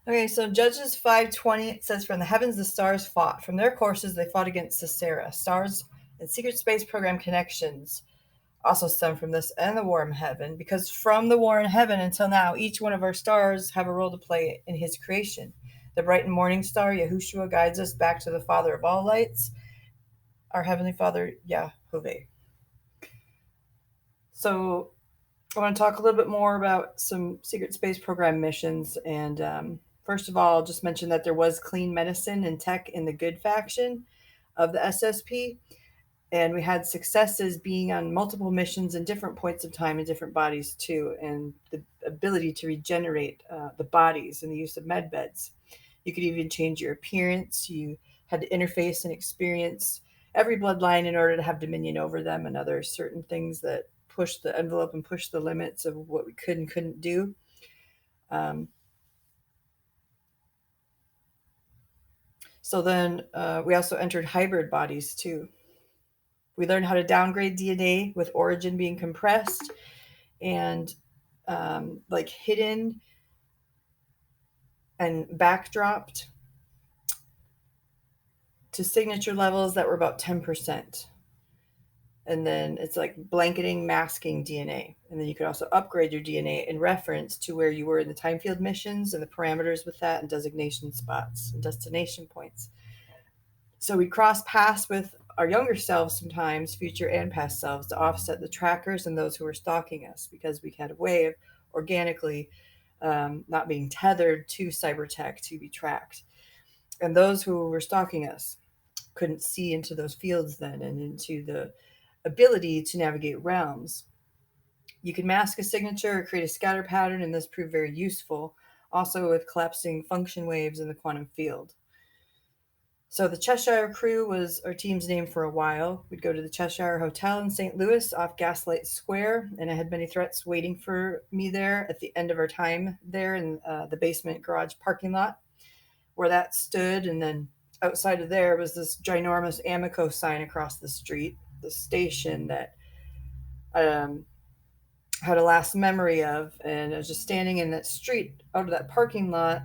Okay, so Judges 5:20, it says, "From the heavens the stars fought. From their courses they fought against Sisera." Stars and secret space program connections also stem from this and the war in heaven, because from the war in heaven until now, each one of our stars have a role to play in his creation. The bright and morning star, Yhvh, guides us back to the Father of all lights, our Heavenly Father, Yhvh. So I want to talk a little bit more about some secret space program missions. And first of all, I'll just mention that there was clean medicine and tech in the good faction of the SSP. And we had successes being on multiple missions in different points of time in different bodies, too. And the ability to regenerate the bodies and the use of med beds. You could even change your appearance. You had to interface and experience every bloodline in order to have dominion over them, and other certain things that push the envelope and push the limits of what we could and couldn't do. Um, so then we also entered hybrid bodies too. We learned how to downgrade DNA with origin being compressed and like hidden and backdropped to signature levels that were about 10%. And then it's like blanketing, masking DNA. And then you could also upgrade your DNA in reference to where you were in the time field missions and the parameters with that, and designation spots and destination points. So we cross paths with our younger selves sometimes, future and past selves, to offset the trackers and those who were stalking us, because we had a way of organically not being tethered to cyber tech to be tracked. And those who were stalking us couldn't see into those fields then, and into the ability to navigate realms. You could mask a signature or create a scatter pattern, and this proved very useful, also with collapsing function waves in the quantum field. So the Cheshire Crew was our team's name for a while. We'd go to the Cheshire Hotel in St. Louis off Gaslight Square, and I had many threats waiting for me there at the end of our time there in the basement garage parking lot where that stood. And then outside of there was this ginormous Amico sign across the street, the station that um, had a last memory of. And I was just standing in that street out of that parking lot,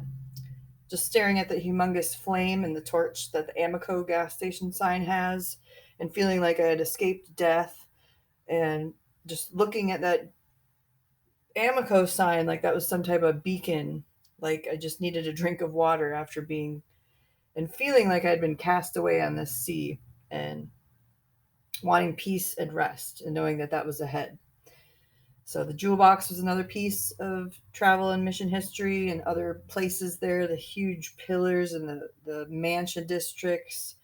just staring at the humongous flame and the torch that the Amico gas station sign has, and feeling like I had escaped death, and just looking at that Amico sign like that was some type of beacon, like I just needed a drink of water after being, and feeling like I'd been cast away on this sea, and wanting peace and rest, and knowing that that was ahead. So the jewel box was another piece of travel and mission history, and other places there, the huge pillars and the mansion districts,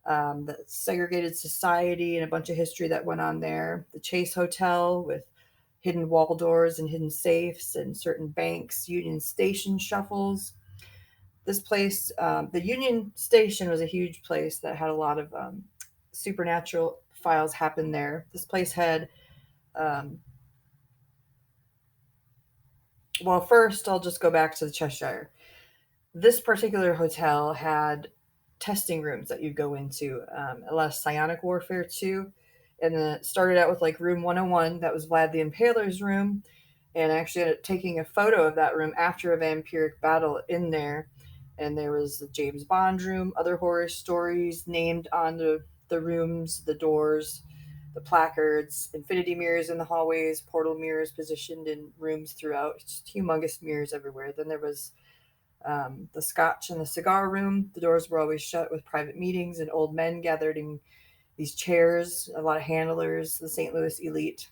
the segregated society, and a bunch of history that went on there. The Chase Hotel with hidden wall doors and hidden safes, and certain banks, Union Station shuffles. This place, the Union Station, was a huge place that had a lot of supernatural files happen there. This place had um, well, first, I'll just go back to the Cheshire. This particular hotel had testing rooms that you'd go into, a lot of psionic warfare too. And then it started out with like room 101, that was Vlad the Impaler's room. And I actually ended up taking a photo of that room after a vampiric battle in there. And there was the James Bond room, other horror stories named on the rooms, the doors, the placards, infinity mirrors in the hallways, portal mirrors positioned in rooms throughout, just humongous mirrors everywhere. Then there was the scotch and the cigar room. The doors were always shut with private meetings, and old men gathered in these chairs, a lot of handlers, the St. Louis elite.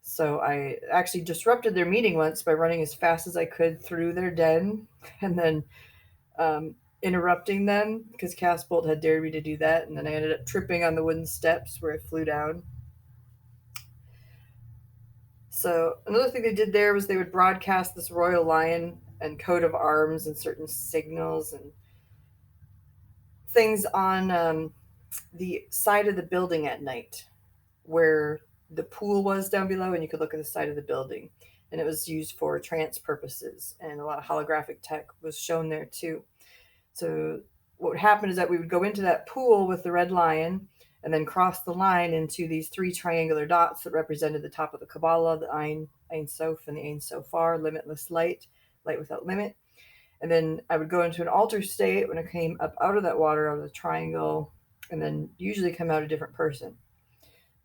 So I actually disrupted their meeting once by running as fast as I could through their den, and then interrupting them because Casbolt had dared me to do that. And then I ended up tripping on the wooden steps where I flew down. So another thing they did there was they would broadcast this royal lion and coat of arms and certain signals and things on the side of the building at night, where the pool was down below, and you could look at the side of the building. And it was used for trance purposes, and a lot of holographic tech was shown there too. So what would happen is that we would go into that pool with the red lion, and then cross the line into these three triangular dots that represented the top of the Kabbalah, the Ein Sof and the Ein Sofar, limitless light, light without limit. And then I would go into an altered state when I came up out of that water, out of the triangle, and then usually come out a different person.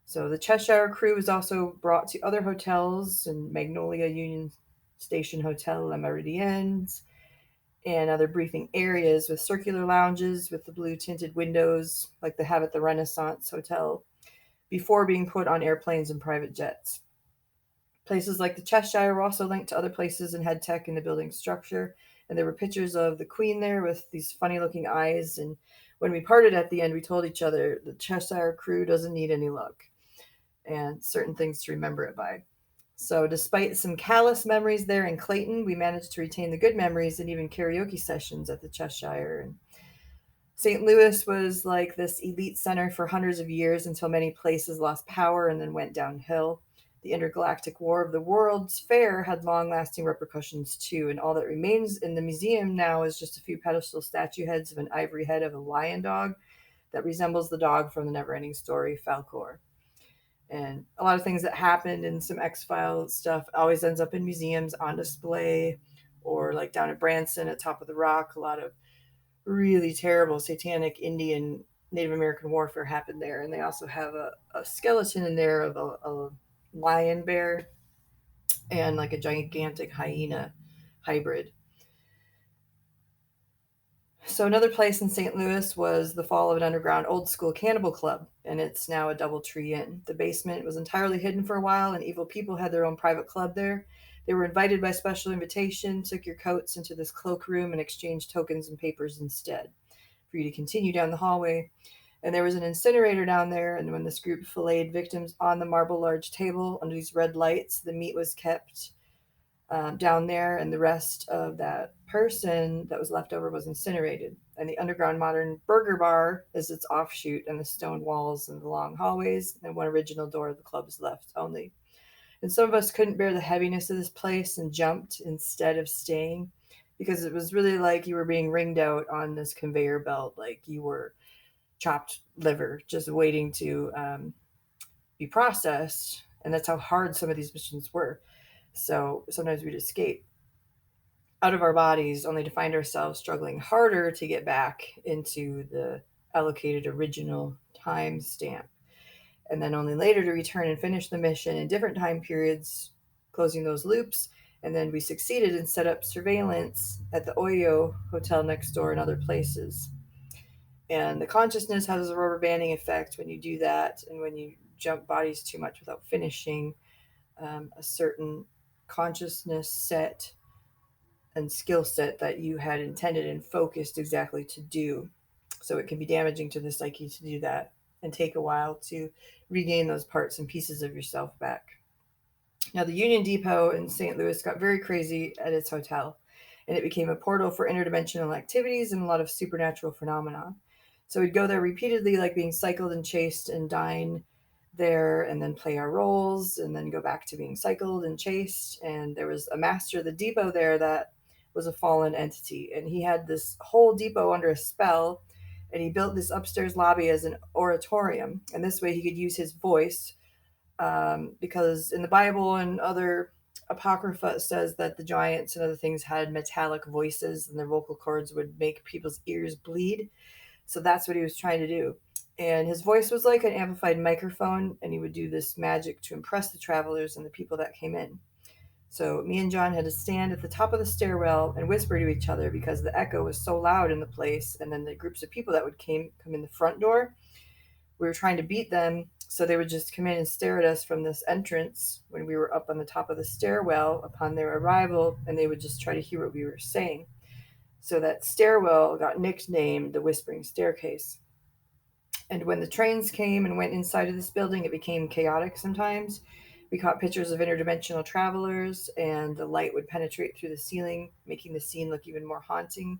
So the Cheshire crew was also brought to other hotels in Magnolia Union Station Hotel, La Meridiens, and other briefing areas with circular lounges with the blue tinted windows, like they have at the Renaissance Hotel, before being put on airplanes and private jets. Places like the Cheshire were also linked to other places and had tech in the building structure. And there were pictures of the Queen there with these funny looking eyes. And when we parted at the end, we told each other the Cheshire crew doesn't need any luck and certain things to remember it by. So, despite some callous memories there in Clayton, we managed to retain the good memories and even karaoke sessions at the Cheshire. And St. Louis was like this elite center for hundreds of years until many places lost power and then went downhill. The intergalactic war of the World's Fair had long lasting repercussions too, and all that remains in the museum now is just a few pedestal statue heads of an ivory head of a lion dog that resembles the dog from the Neverending Story, Falkor. And a lot of things that happened in some X-Files stuff always ends up in museums on display, or like down at Branson at Top of the Rock. A lot of really terrible satanic Indian Native American warfare happened there. And they also have a skeleton in there of a lion bear and like a gigantic hyena hybrid. So another place in St. Louis was the fall of an underground old school cannibal club, and it's now a DoubleTree Inn. The basement was entirely hidden for a while, and evil people had their own private club there. They were invited by special invitation, took your coats into this cloakroom, and exchanged tokens and papers instead for you to continue down the hallway. And there was an incinerator down there, and when this group filleted victims on the marble large table under these red lights, the meat was kept down there, and the rest of that person that was left over was incinerated. And the underground modern burger bar is its offshoot, and the stone walls and the long hallways, and one original door of the club is left only. And some of us couldn't bear the heaviness of this place and jumped instead of staying because it was really like you were being ringed out on this conveyor belt, like you were chopped liver, just waiting to be processed. And that's how hard some of these missions were. So sometimes we'd escape out of our bodies only to find ourselves struggling harder to get back into the allocated original time stamp. And then only later to return and finish the mission in different time periods, closing those loops. And then we succeeded and set up surveillance at the Oyo Hotel next door and other places. And the consciousness has a rubber banding effect when you do that, and when you jump bodies too much without finishing a certain consciousness set and skill set that you had intended and focused exactly to do. So it can be damaging to the psyche to do that and take a while to regain those parts and pieces of yourself back. Now, the Union Depot in St. Louis got very crazy at its hotel, and it became a portal for interdimensional activities and a lot of supernatural phenomena. So we'd go there repeatedly, like being cycled and chased and dine there, and then play our roles, and then go back to being cycled and chased. And there was a master of the depot there that was a fallen entity, and he had this whole depot under a spell, and he built this upstairs lobby as an oratorium, and this way he could use his voice, because in the Bible and other apocrypha it says that the giants and other things had metallic voices and their vocal cords would make people's ears bleed. So that's what he was trying to do. And his voice was like an amplified microphone, and he would do this magic to impress the travelers and the people that came in. So me and John had to stand at the top of the stairwell and whisper to each other because the echo was so loud in the place. And then the groups of people that would come in the front door, we were trying to beat them. So they would just come in and stare at us from this entrance when we were up on the top of the stairwell upon their arrival, and they would just try to hear what we were saying. So that stairwell got nicknamed the Whispering Staircase. And when the trains came and went inside of this building, it became chaotic sometimes. We caught pictures of interdimensional travelers, and the light would penetrate through the ceiling, making the scene look even more haunting.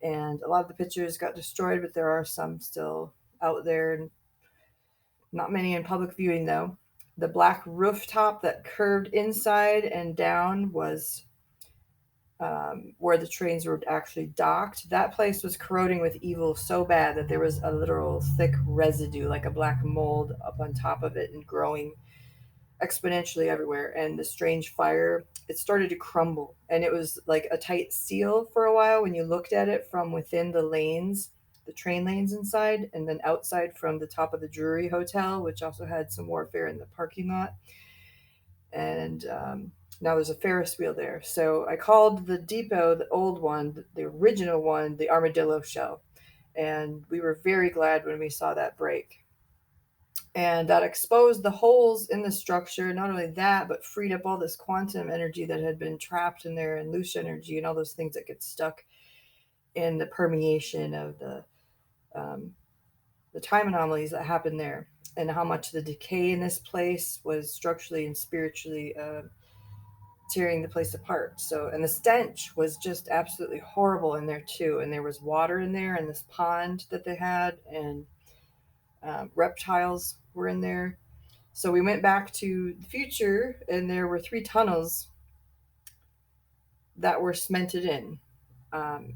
And a lot of the pictures got destroyed, but there are some still out there, and not many in public viewing, though. The black rooftop that curved inside and down was where the trains were actually docked. That place was corroding with evil so bad that there was a literal thick residue, like a black mold, up on top of it and growing exponentially everywhere, and the strange fire, it started to crumble, and it was like a tight seal for a while when you looked at it from within the lanes, the train lanes inside, and then outside from the top of the Drury Hotel, which also had some warfare in the parking lot. And now there's a Ferris wheel there. So I called the depot, the old one, the original one, the armadillo shell. And we were very glad when we saw that break. And that exposed the holes in the structure. Not only that, but freed up all this quantum energy that had been trapped in there, and loose energy and all those things that get stuck in the permeation of um, the time anomalies that happened there, and how much the decay in this place was structurally and spiritually tearing the place apart. So, and the stench was just absolutely horrible in there too. And there was water in there, and this pond that they had, and reptiles were in there. So we went back to the future, and there were 3 tunnels that were cemented in. Um,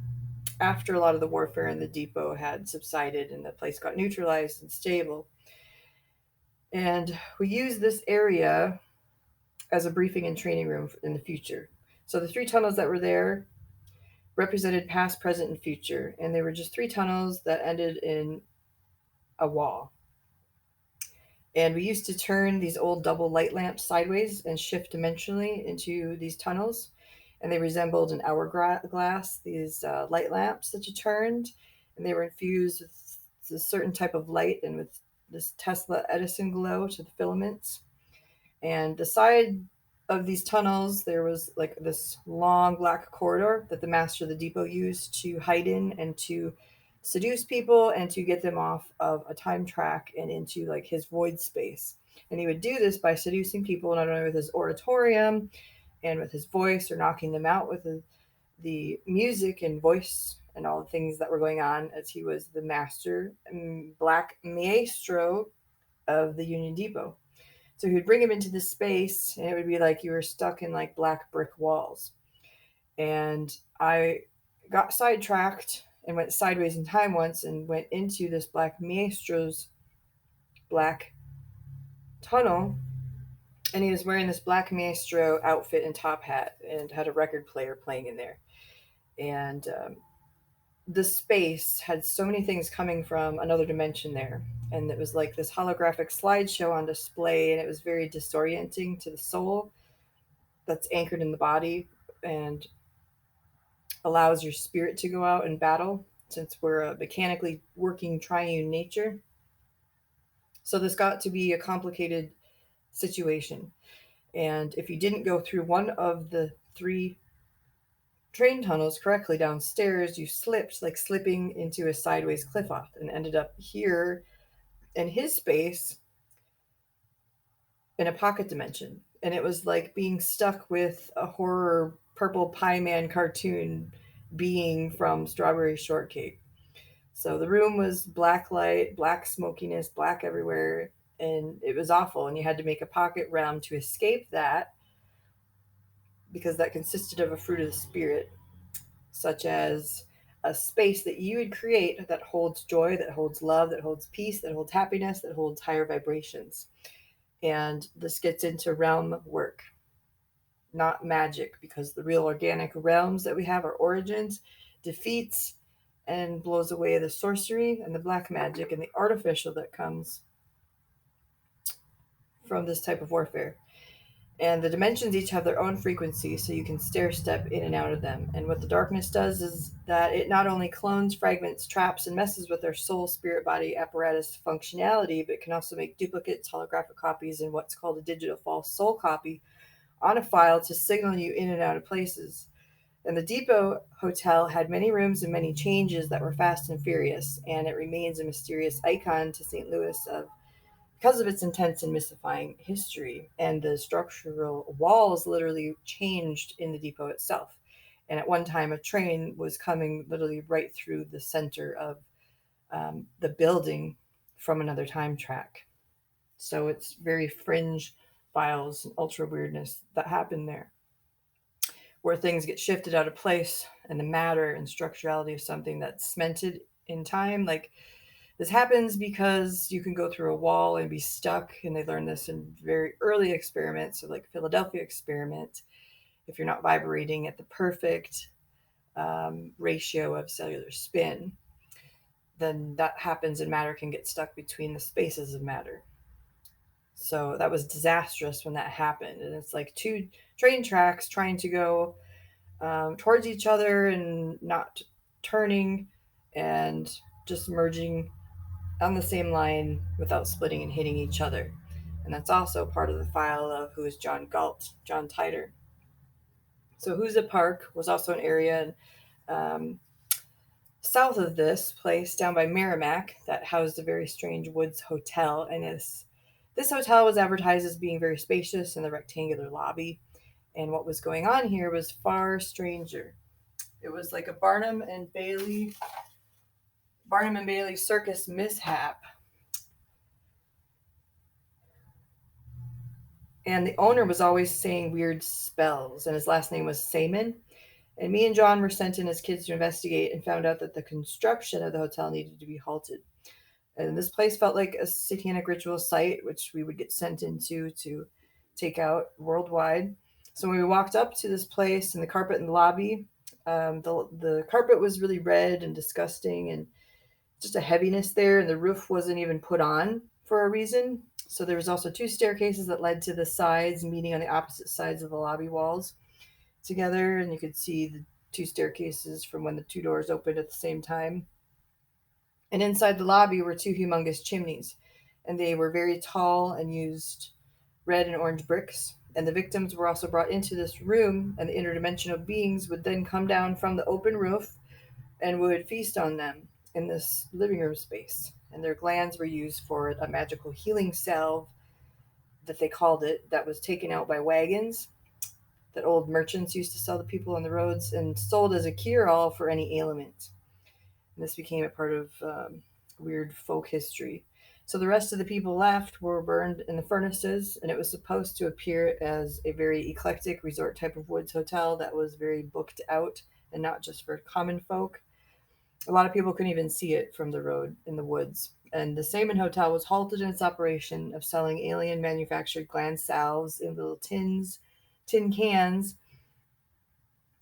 After a lot of the warfare in the depot had subsided and the place got neutralized and stable. And we used this area as a briefing and training room in the future. So the 3 tunnels that were there represented past, present, and future. And they were just 3 tunnels that ended in a wall. And we used to turn these old double light lamps sideways and shift dimensionally into these tunnels. And they resembled an hourglass, these light lamps that you turned. And they were infused with a certain type of light and with this Tesla Edison glow to the filaments. And the side of these tunnels, there was like this long black corridor that the master of the depot used to hide in and to seduce people and to get them off of a time track and into like his void space. And he would do this by seducing people not only with his oratorium and with his voice, or knocking them out with the music and voice and all the things that were going on, as he was the master black maestro of the Union Depot. So he would bring him into this space, and it would be like you were stuck in like black brick walls. And I got sidetracked and went sideways in time once and went into this black maestro's black tunnel. And he was wearing this black maestro outfit and top hat and had a record player playing in there. And the space had so many things coming from another dimension there. And it was like this holographic slideshow on display, and it was very disorienting to the soul that's anchored in the body and allows your spirit to go out and battle, since we're a mechanically working triune nature. So this got to be a complicated situation. And if you didn't go through one of the 3 train tunnels correctly downstairs, you slipped, like slipping into a sideways cliff off, and ended up here in his space in a pocket dimension. And it was like being stuck with a horror purple pie man cartoon being from Strawberry Shortcake. So the room was black light, black smokiness, black everywhere, and it was awful. And you had to make a pocket realm to escape that, because that consisted of a fruit of the spirit, such as a space that you would create that holds joy, that holds love, that holds peace, that holds happiness, that holds higher vibrations. And this gets into realm work, not magic, because the real organic realms that we have, our origins, defeats and blows away the sorcery and the black magic and the artificial that comes from this type of warfare. And the dimensions each have their own frequency, so you can stair step in and out of them. And what the darkness does is that it not only clones, fragments, traps, and messes with our soul, spirit, body, apparatus functionality, but can also make duplicates, holographic copies, and what's called a digital false soul copy on a file to signal you in and out of places. And the Depot Hotel had many rooms and many changes that were fast and furious, and it remains a mysterious icon to St. Louis of because of its intense and mystifying history. And the structural walls literally changed in the depot itself. And at one time, a train was coming literally right through the center of the building from another time track. So it's very fringe files and ultra weirdness that happen there, where things get shifted out of place, and the matter and structurality of something that's cemented in time, like This happens because you can go through a wall and be stuck, and they learned this in very early experiments, so like Philadelphia experiment. If you're not vibrating at the perfect ratio of cellular spin, then that happens and matter can get stuck between the spaces of matter. So that was disastrous when that happened. And it's like two train tracks trying to go towards each other and not turning and just merging on the same line without splitting and hitting each other. And that's also part of the file of Who is John Galt, John Titor. So Huza Park was also an area um, south of this place, down by Merrimack, that housed a very strange woods hotel. And this hotel was advertised as being very spacious in the rectangular lobby. And what was going on here was far stranger. It was like a Barnum and Bailey circus mishap. And the owner was always saying weird spells, and his last name was Seaman. And me and John were sent in as kids to investigate and found out that the construction of the hotel needed to be halted. And this place felt like a satanic ritual site, which we would get sent into to take out worldwide. So when we walked up to this place and the carpet in the lobby, the carpet was really red and disgusting and just a heaviness there, and the roof wasn't even put on for a reason. So there was also two staircases that led to the sides, meeting on the opposite sides of the lobby walls together, and you could see the two staircases from when the two doors opened at the same time. And inside the lobby were two humongous chimneys, and they were very tall and used red and orange bricks. And the victims were also brought into this room, and the interdimensional beings would then come down from the open roof and would feast on them in this living room space. And their glands were used for a magical healing salve that they called it, that was taken out by wagons that old merchants used to sell to people on the roads and sold as a cure all for any ailment. And this became a part of weird folk history. So the rest of the people left were burned in the furnaces, and it was supposed to appear as a very eclectic resort type of woods hotel that was very booked out and not just for common folk. A lot of people couldn't even see it from the road in the woods. And the Saman Hotel was halted in its operation of selling alien manufactured gland salves in little tin cans,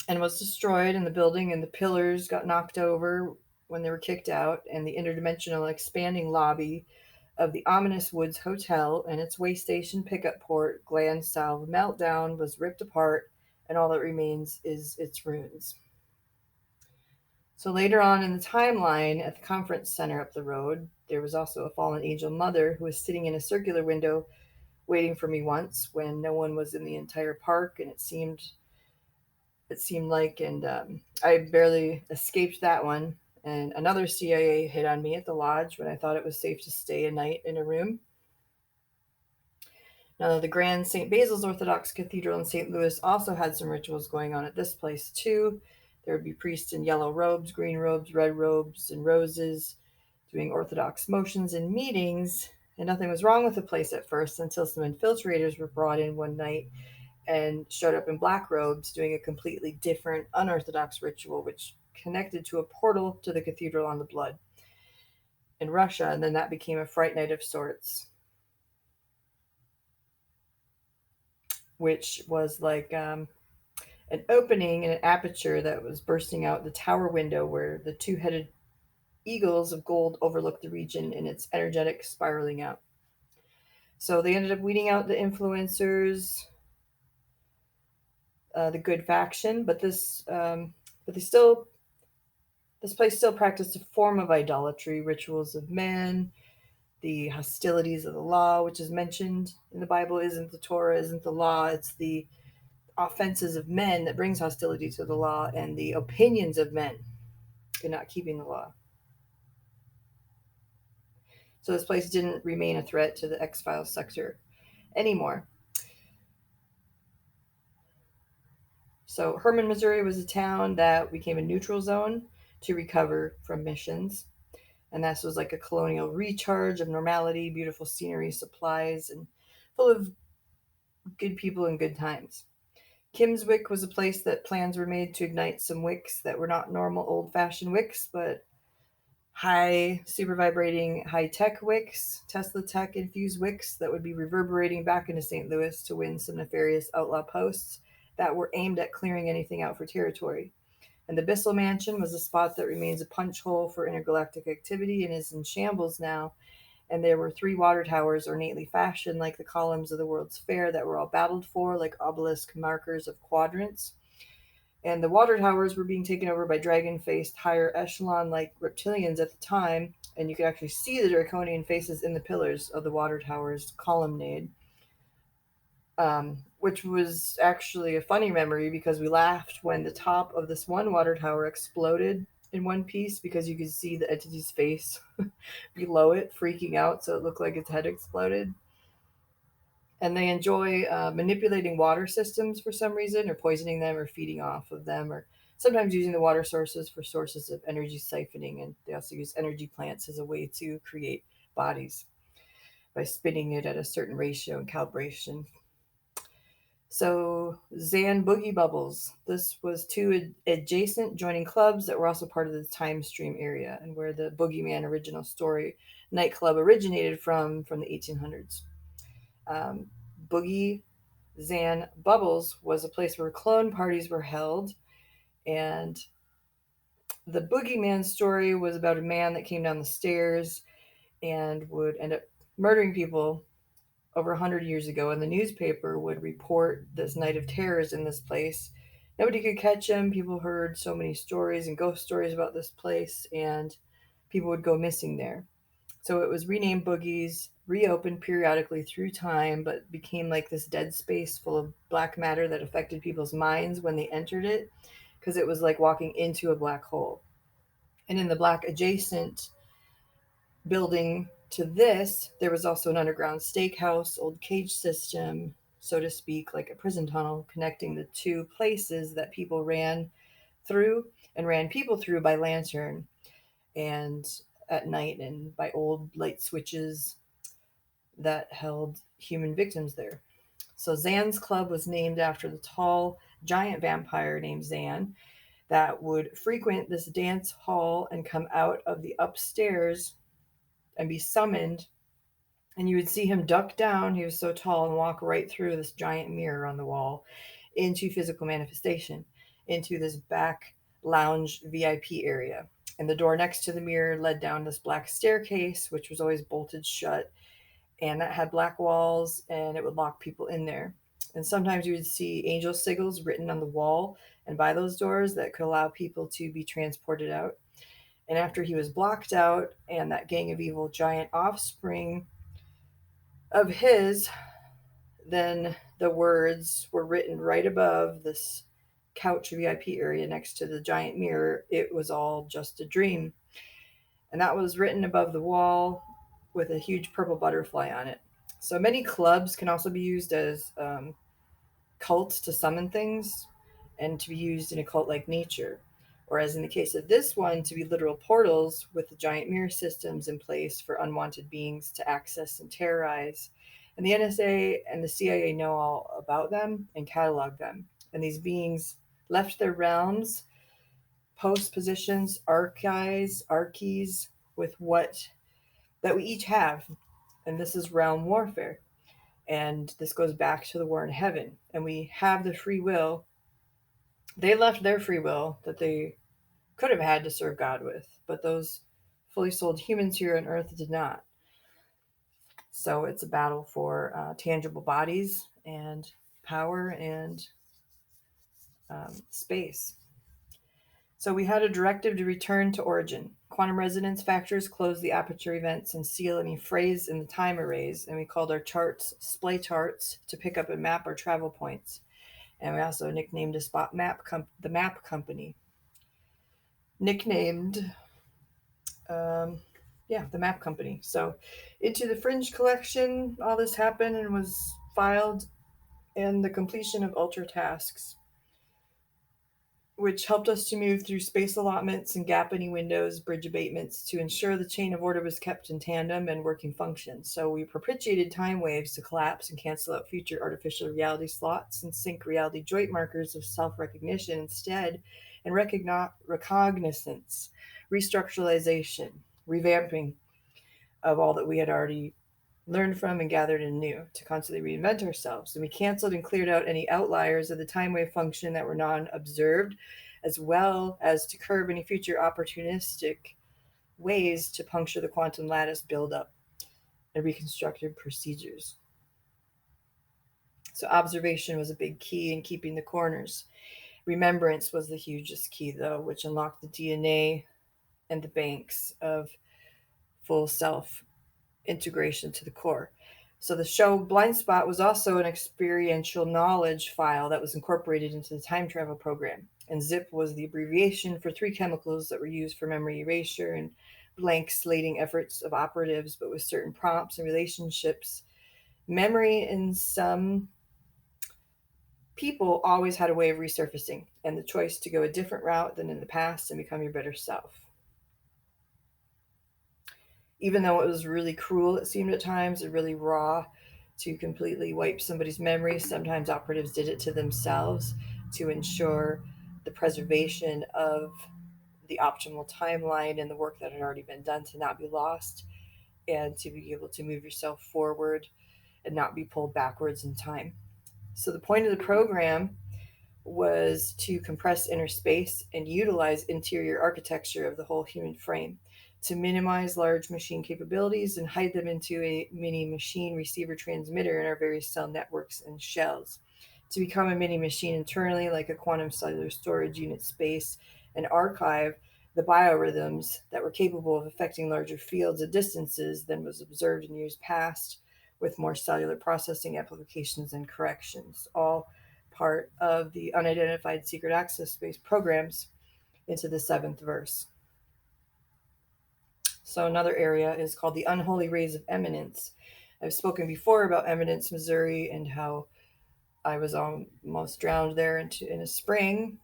and was destroyed in the building, and the pillars got knocked over when they were kicked out, and the interdimensional expanding lobby of the ominous Woods Hotel and its way station pickup port gland salve meltdown was ripped apart, and all that remains is its ruins. So later on in the timeline, at the conference center up the road, there was also a fallen angel mother who was sitting in a circular window waiting for me once when no one was in the entire park, and it seemed like, and I barely escaped that one. And another CIA hit on me at the lodge when I thought it was safe to stay a night in a room. Now, the Grand St. Basil's Orthodox Cathedral in St. Louis also had some rituals going on at this place, too. There would be priests in yellow robes, green robes, red robes, and roses doing Orthodox motions in meetings. And nothing was wrong with the place at first until some infiltrators were brought in one night and showed up in black robes doing a completely different, unorthodox ritual, which connected to a portal to the cathedral on the blood in Russia. And then that became a fright night of sorts, which was like an opening and an aperture that was bursting out the tower window where the two-headed eagles of gold overlooked the region in its energetic spiraling out. So they ended up weeding out the influencers, the good faction, but this place still practiced a form of idolatry, rituals of men, the hostilities of the law, which is mentioned in the Bible. Isn't the Torah, isn't the law. It's the offenses of men that brings hostility to the law, and the opinions of men in not keeping the law. So this place didn't remain a threat to the X-Files sector anymore. So Herman, Missouri was a town that became a neutral zone to recover from missions. And this was like a colonial recharge of normality, beautiful scenery, supplies, and full of good people and good times. Kimswick was a place that plans were made to ignite some wicks that were not normal old-fashioned wicks, but high super vibrating high tech wicks, Tesla tech infused wicks that would be reverberating back into St. Louis to win some nefarious outlaw posts that were aimed at clearing anything out for territory. And the Bissell Mansion was a spot that remains a punch hole for intergalactic activity and is in shambles now. And there were three water towers ornately fashioned like the columns of the World's Fair that were all battled for, like obelisk markers of quadrants. And the water towers were being taken over by dragon faced, higher echelon like reptilians at the time. And you could actually see the draconian faces in the pillars of the water tower's colonnade, which was actually a funny memory because we laughed when the top of this one water tower exploded in one piece because you could see the entity's face below it freaking out, so it looked like its head exploded. And they enjoy manipulating water systems for some reason, or poisoning them, or feeding off of them, or sometimes using the water sources for sources of energy siphoning. And they also use energy plants as a way to create bodies by spinning it at a certain ratio and calibration. So, Zan Boogie Bubbles. This was two adjacent joining clubs that were also part of the Time Stream area, and where the Boogeyman original story nightclub originated from the 1800s. Um, Boogie Zan Bubbles was a place where clone parties were held, and the Boogeyman story was about a man that came down the stairs and would end up murdering people over 100 years ago, and the newspaper would report this night of terrors in this place. Nobody could catch him. People heard so many stories and ghost stories about this place, and people would go missing there. So it was renamed Boogie's, reopened periodically through time, but became like this dead space full of black matter that affected people's minds when they entered it, because it was like walking into a black hole. And in the black adjacent building to this, there was also an underground steakhouse, old cage system, so to speak, like a prison tunnel connecting the two places that people ran through and ran people through by lantern and at night, and by old light switches that held human victims there. So Zan's Club was named after the tall, giant vampire named Zan that would frequent this dance hall and come out of the upstairs and be summoned. And you would see him duck down, he was so tall, and walk right through this giant mirror on the wall into physical manifestation, into this back lounge VIP area. And the door next to the mirror led down this black staircase, which was always bolted shut, and that had black walls, and it would lock people in there. And sometimes you would see angel sigils written on the wall and by those doors that could allow people to be transported out. And after he was blocked out, and that gang of evil giant offspring of his, then the words were written right above this couch VIP area next to the giant mirror. It was all just a dream. And that was written above the wall with a huge purple butterfly on it. So many clubs can also be used as cults to summon things and to be used in a cult like nature. Or, as in the case of this one, to be literal portals with the giant mirror systems in place for unwanted beings to access and terrorize. And the NSA and the CIA know all about them and catalog them. And these beings left their realms, post positions, archies with what that we each have. And this is realm warfare. And this goes back to the war in heaven. And we have the free will. They left their free will that they could have had to serve God with, but those fully souled humans here on earth did not. So it's a battle for tangible bodies and power and space. So we had a directive to return to origin. Quantum resonance factors close the aperture events and seal any phrase in the time arrays, and we called our charts splay charts to pick up and map our travel points. And we also nicknamed a spot the map company. Nicknamed, the map company. So into the Fringe collection, all this happened and was filed, and the completion of Ultra tasks, which helped us to move through space allotments and gap-any windows, bridge abatements to ensure the chain of order was kept in tandem and working function. So we perpetuated time waves to collapse and cancel out future artificial reality slots and sync reality joint markers of self-recognition instead, and recognizance, restructuralization, revamping of all that we had already learned from and gathered in new to constantly reinvent ourselves. And we canceled and cleared out any outliers of the time wave function that were non observed, as well as to curb any future opportunistic ways to puncture the quantum lattice buildup and reconstructed procedures. So, observation was a big key in keeping the corners. Remembrance was the hugest key, though, which unlocked the DNA and the banks of full self integration to the core. So the show Blind Spot was also an experiential knowledge file that was incorporated into the time travel program. And ZIP was the abbreviation for three chemicals that were used for memory erasure and blank slating efforts of operatives, but with certain prompts and relationships. Memory in some people always had a way of resurfacing and the choice to go a different route than in the past and become your better self. Even though it was really cruel, it seemed at times, and really raw to completely wipe somebody's memory, sometimes operatives did it to themselves to ensure the preservation of the optimal timeline and the work that had already been done to not be lost and to be able to move yourself forward and not be pulled backwards in time. So, the point of the program was to compress inner space and utilize interior architecture of the whole human frame to minimize large machine capabilities and hide them into a mini machine receiver transmitter in our various cell networks and shells. To become a mini machine internally, like a quantum cellular storage unit space, and archive the biorhythms that were capable of affecting larger fields at distances than was observed in years past, with more cellular processing applications and corrections, all part of the unidentified secret access space programs into the seventh verse. So another area is called the unholy rays of eminence. I've spoken before about Eminence, Missouri, and how I was almost drowned there in a spring.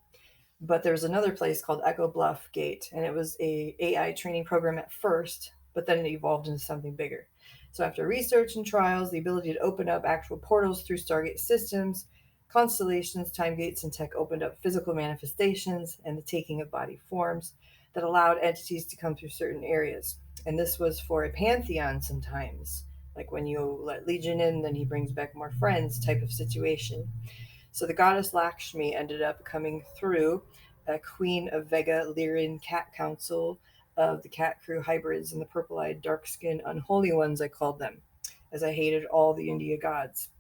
But there was another place called Echo Bluff Gate, and it was a AI training program at first, but then it evolved into something bigger. So after research and trials, the ability to open up actual portals through Stargate systems, constellations, time gates, and tech opened up physical manifestations and the taking of body forms that allowed entities to come through certain areas. And this was for a pantheon sometimes, like when you let Legion in, then he brings back more friends type of situation. So the goddess Lakshmi ended up coming through, a queen of Vega Lyrian cat council of the cat crew hybrids and the purple-eyed, dark-skinned, unholy ones, I called them, as I hated all the India gods.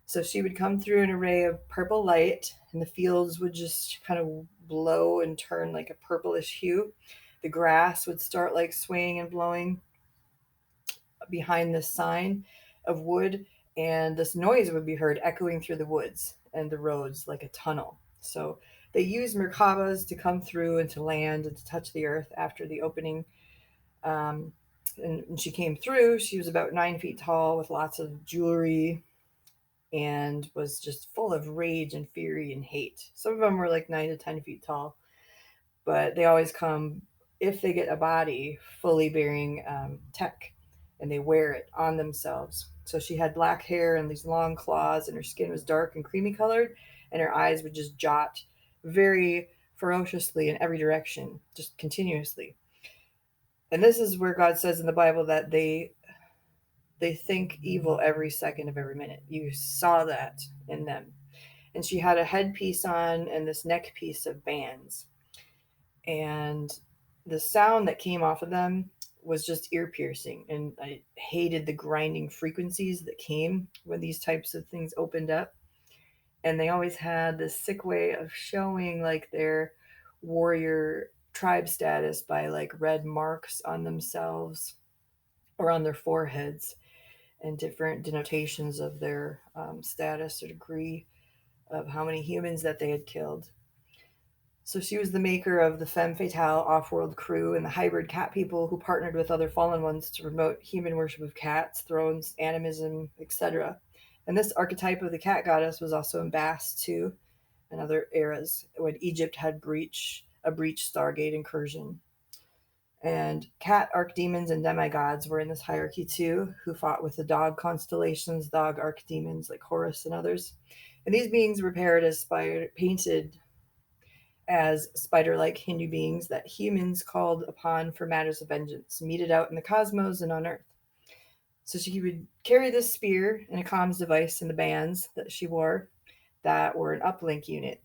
So she would come through an array of purple light, and the fields would just kind of blow and turn like a purplish hue. The grass would start like swaying and blowing behind this sign of wood, and this noise would be heard echoing through the woods and the roads like a tunnel. So they used Merkabas to come through and to land and to touch the earth after the opening. Um, and she came through. She was about 9 feet tall with lots of jewelry and was just full of rage and fury and hate. Some of them were like 9 to 10 feet tall, but they always come if they get a body fully bearing tech and they wear it on themselves. So she had black hair and these long claws, and her skin was dark and creamy colored, and her eyes would just jot very ferociously in every direction, just continuously. And this is where God says in the Bible that they think evil every second of every minute. You saw that in them. And she had a headpiece on and this neck piece of bands. And the sound that came off of them was just ear piercing. And I hated the grinding frequencies that came when these types of things opened up. And they always had this sick way of showing like their warrior tribe status by like red marks on themselves or on their foreheads and different denotations of their status or degree of how many humans that they had killed. So she was the maker of the femme fatale off-world crew and the hybrid cat people who partnered with other fallen ones to promote human worship of cats, thrones, animism, etc. And this archetype of the cat goddess was also embossed too and other eras when Egypt had a breach Stargate incursion. And cat archdemons and demigods were in this hierarchy too, who fought with the dog constellations, dog archdemons like Horus and others. And these beings were painted as spider like Hindu beings that humans called upon for matters of vengeance, meted out in the cosmos and on Earth. So she would carry this spear and a comms device in the bands that she wore that were an uplink unit,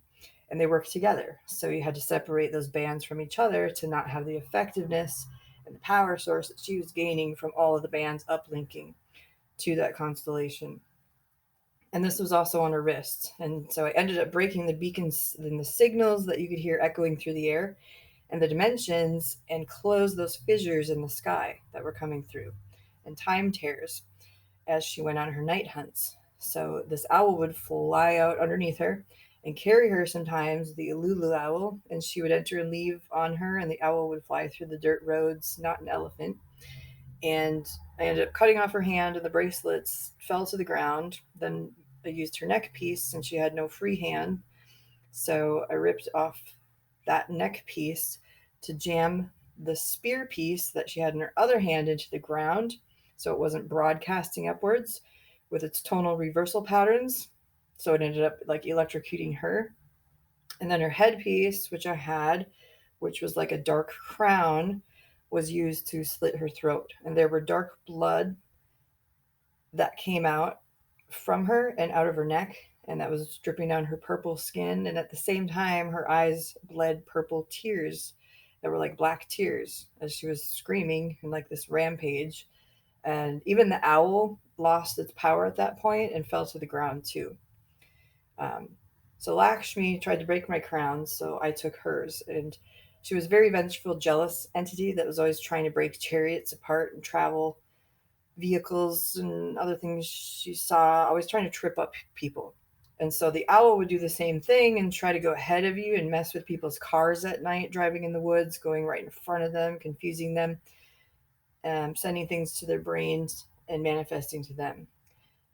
and they worked together. So you had to separate those bands from each other to not have the effectiveness and the power source that she was gaining from all of the bands uplinking to that constellation. And this was also on her wrist. And so I ended up breaking the beacons and the signals that you could hear echoing through the air and the dimensions and closed those fissures in the sky that were coming through and time tears as she went on her night hunts. So this owl would fly out underneath her and carry her sometimes, the Ululu owl, and she would enter and leave on her, and the owl would fly through the dirt roads, not an elephant. And I ended up cutting off her hand, and the bracelets fell to the ground. Then I used her neck piece since she had no free hand. So I ripped off that neck piece to jam the spear piece that she had in her other hand into the ground so it wasn't broadcasting upwards with its tonal reversal patterns. So it ended up like electrocuting her. And then her headpiece, which I had, which was like a dark crown, was used to slit her throat. And there were dark blood that came out from her and out of her neck, and that was dripping down her purple skin. And at the same time, her eyes bled purple tears that were like black tears as she was screaming in like this rampage. And even the owl lost its power at that point and fell to the ground too. Um, so Lakshmi tried to break my crown, so I took hers. And she was a very vengeful, jealous entity that was always trying to break chariots apart and travel vehicles and other things she saw, always trying to trip up people. And so the owl would do the same thing and try to go ahead of you and mess with people's cars at night, driving in the woods, going right in front of them, confusing them, sending things to their brains and manifesting to them.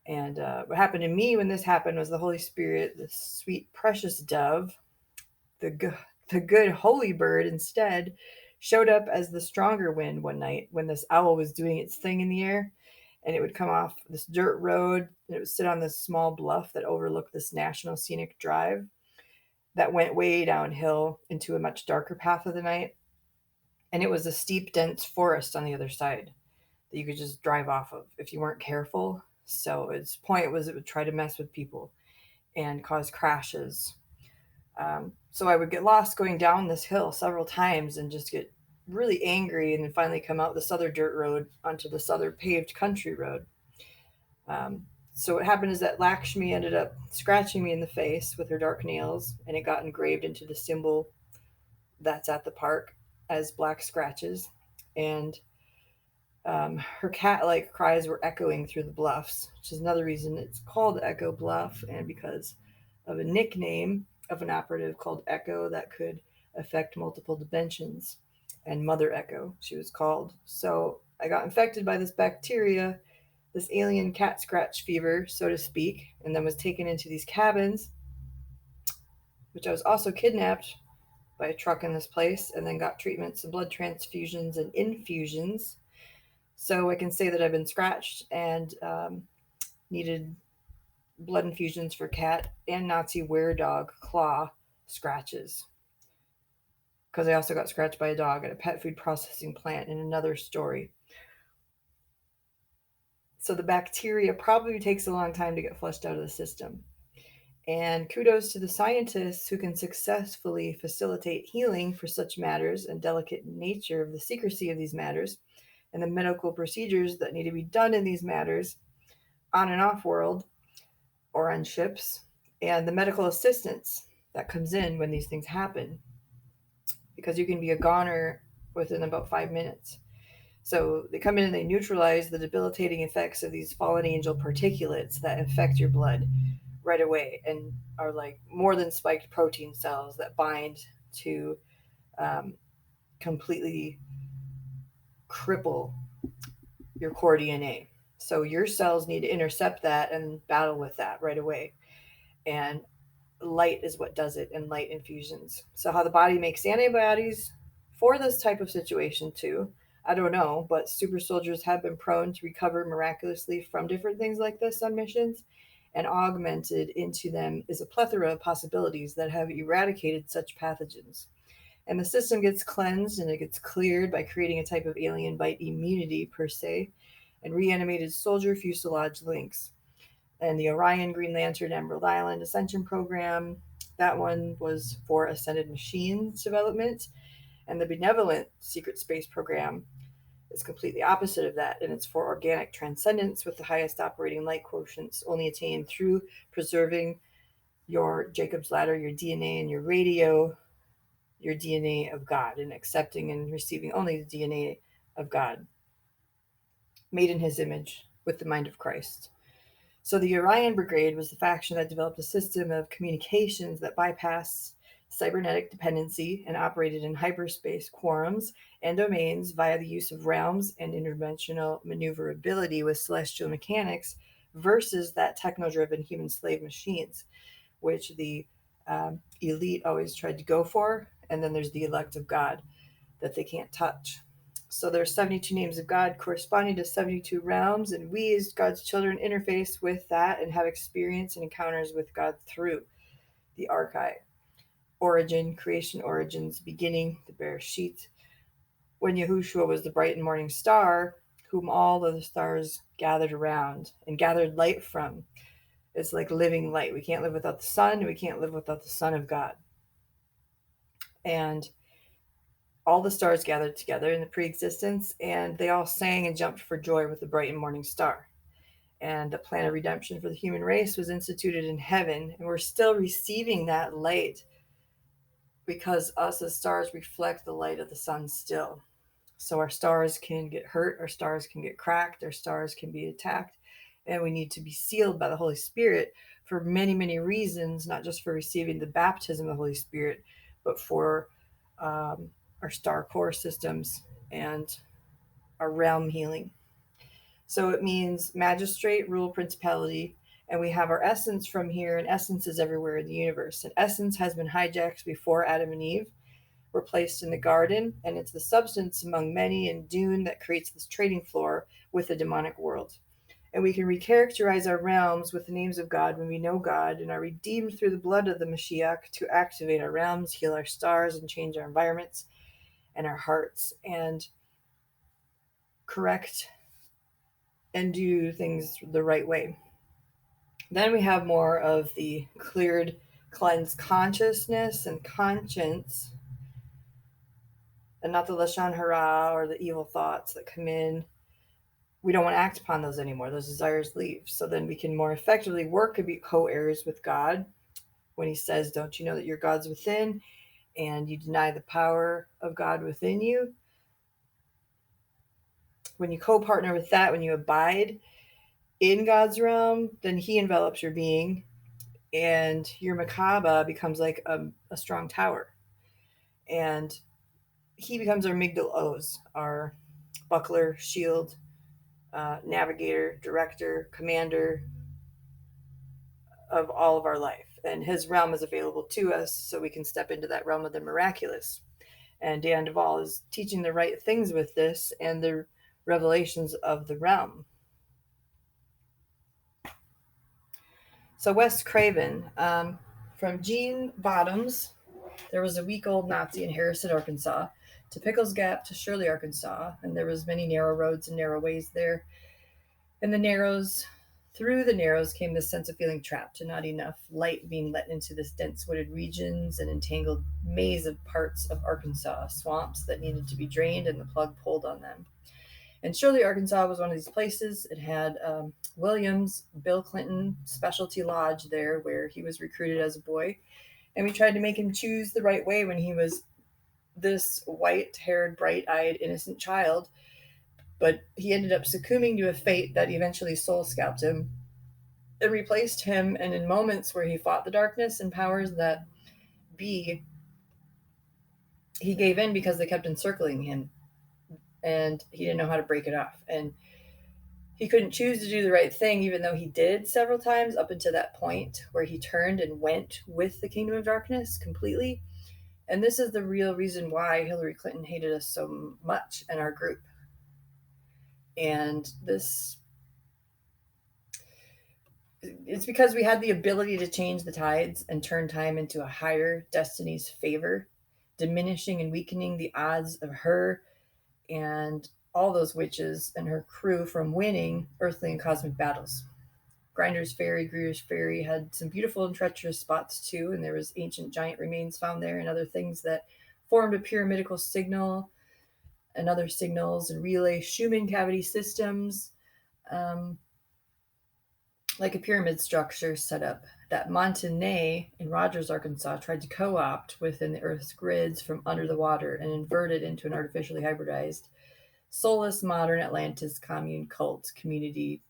And what happened to me when this happened was the Holy Spirit, the sweet, precious dove, the, the good holy bird instead, showed up as the stronger wind one night when this owl was doing its thing in the air. And it would come off this dirt road and it would sit on this small bluff that overlooked this national scenic drive that went way downhill into a much darker path of the night. And it was a steep, dense forest on the other side that you could just drive off of if you weren't careful. So its point was it would try to mess with people and cause crashes. So I would get lost going down this hill several times and just get really angry and then finally come out this other dirt road onto this other paved country road. So what happened is that Lakshmi ended up scratching me in the face with her dark nails, and it got engraved into the symbol that's at the park as black scratches. And her cat-like cries were echoing through the bluffs, which is another reason it's called Echo Bluff, and because of a nickname of an operative called Echo that could affect multiple dimensions. And Mother Echo, she was called. So I got infected by this bacteria, this alien cat scratch fever, so to speak, and then was taken into these cabins, which I was also kidnapped by a truck in this place, and then got treatments and blood transfusions and infusions. So I can say that I've been scratched and needed blood infusions for cat and Nazi weredog claw scratches. Because I also got scratched by a dog at a pet food processing plant in another story. So the bacteria probably takes a long time to get flushed out of the system. And kudos to the scientists who can successfully facilitate healing for such matters and delicate nature of the secrecy of these matters and the medical procedures that need to be done in these matters on and off world or on ships, and the medical assistance that comes in when these things happen, because you can be a goner within about 5 minutes. So they come in and they neutralize the debilitating effects of these fallen angel particulates that infect your blood right away and are like more than spiked protein cells that bind to completely cripple your core DNA. So your cells need to intercept that and battle with that right away. And light is what does it, and light infusions. So how the body makes antibodies for this type of situation too, I don't know, but super soldiers have been prone to recover miraculously from different things like this on missions, and augmented into them is a plethora of possibilities that have eradicated such pathogens. And the system gets cleansed and it gets cleared by creating a type of alien bite immunity per se, and reanimated soldier fuselage links. And the Orion, Green Lantern, Emerald Island Ascension program, that one was for ascended machines development. And the Benevolent Secret Space program is completely opposite of that, and it's for organic transcendence with the highest operating light quotients, only attained through preserving your Jacob's Ladder, your DNA, and your DNA of God, and accepting and receiving only the DNA of God, made in his image with the mind of Christ. So the Orion Brigade was the faction that developed a system of communications that bypassed cybernetic dependency and operated in hyperspace quorums and domains via the use of realms and interdimensional maneuverability with celestial mechanics versus that techno-driven human slave machines, which the elite always tried to go for. And then there's the elect of God that they can't touch. So there's 72 names of God corresponding to 72 realms, and we as God's children interface with that and have experience and encounters with God through the archive. Origin, creation origins, beginning, the Bereshit, when Yhvh was the bright and morning star, whom all of the stars gathered around and gathered light from. It's like living light. We can't live without the sun, and we can't live without the Son of God. And all the stars gathered together in the pre-existence, and they all sang and jumped for joy with the bright and morning star. And the plan of redemption for the human race was instituted in heaven, and we're still receiving that light because us as stars reflect the light of the sun still. So our stars can get hurt, our stars can get cracked, our stars can be attacked, and we need to be sealed by the Holy Spirit for many, many reasons, not just for receiving the baptism of the Holy Spirit, but for our star core systems and our realm healing. So it means magistrate, rule, principality, and we have our essence from here, and essence is everywhere in the universe. And essence has been hijacked before Adam and Eve were placed in the garden, and it's the substance among many in Dune that creates this trading floor with the demonic world. And we can recharacterize our realms with the names of God when we know God and are redeemed through the blood of the Mashiach to activate our realms, heal our stars, and change our environments and our hearts, and correct and do things the right way. Then we have more of the cleared, cleansed consciousness and conscience, and not the Lashon Hara or the evil thoughts that come in. We don't want to act upon those anymore. Those desires leave. So then we can more effectively work and be co-heirs with God when he says, don't you know that your God's within, and you deny the power of God within you? When you co-partner with that, when you abide in God's realm, then he envelops your being, and your Makaba becomes like a strong tower. And he becomes our Migdal Oz, our buckler, shield, navigator, director, commander of all of our life. And his realm is available to us so we can step into that realm of the miraculous. And Dan Duvall is teaching the right things with this and the revelations of the realm. So Wes Craven, from Gene Bottoms, there was a week-old Nazi in Harrison, Arkansas, to Pickles Gap to Shirley, Arkansas, and there was many narrow roads and narrow ways there. And through the narrows came this sense of feeling trapped and not enough light being let into this dense wooded regions and entangled maze of parts of Arkansas, swamps that needed to be drained and the plug pulled on them. And Shirley, Arkansas was one of these places. It had Williams, Bill Clinton Specialty Lodge there where he was recruited as a boy. And we tried to make him choose the right way when he was this white-haired, bright-eyed, innocent child. But he ended up succumbing to a fate that eventually soul scalped him and replaced him. And in moments where he fought the darkness and powers that be, he gave in because they kept encircling him. And he didn't know how to break it off. And He couldn't choose to do the right thing, even though he did several times up until that point where he turned and went with the Kingdom of Darkness completely. And this is the real reason why Hillary Clinton hated us so much in our group. And it's because we had the ability to change the tides and turn time into a higher destiny's favor, diminishing and weakening the odds of her and all those witches and her crew from winning earthly and cosmic battles. Grinder's Ferry, Greer's Ferry had some beautiful and treacherous spots too, and there was ancient giant remains found there and other things that formed a pyramidical signal and other signals and relay Schumann cavity systems, um, like a pyramid structure set up that Montagnais in Rogers, Arkansas, tried to co-opt within the Earth's grids from under the water and invert it into an artificially hybridized, soulless modern Atlantis commune cult community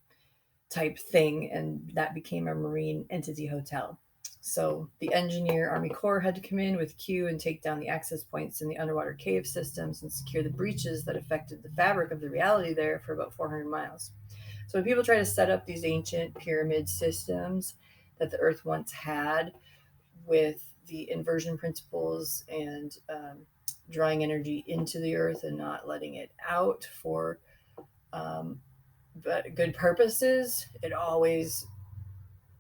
type thing, and that became a marine entity hotel. So the engineer Army Corps had to come in with Q and take down the access points in the underwater cave systems and secure the breaches that affected the fabric of the reality there for about 400 miles. So when people try to set up these ancient pyramid systems that the Earth once had with the inversion principles and drawing energy into the Earth and not letting it out for but good purposes, it always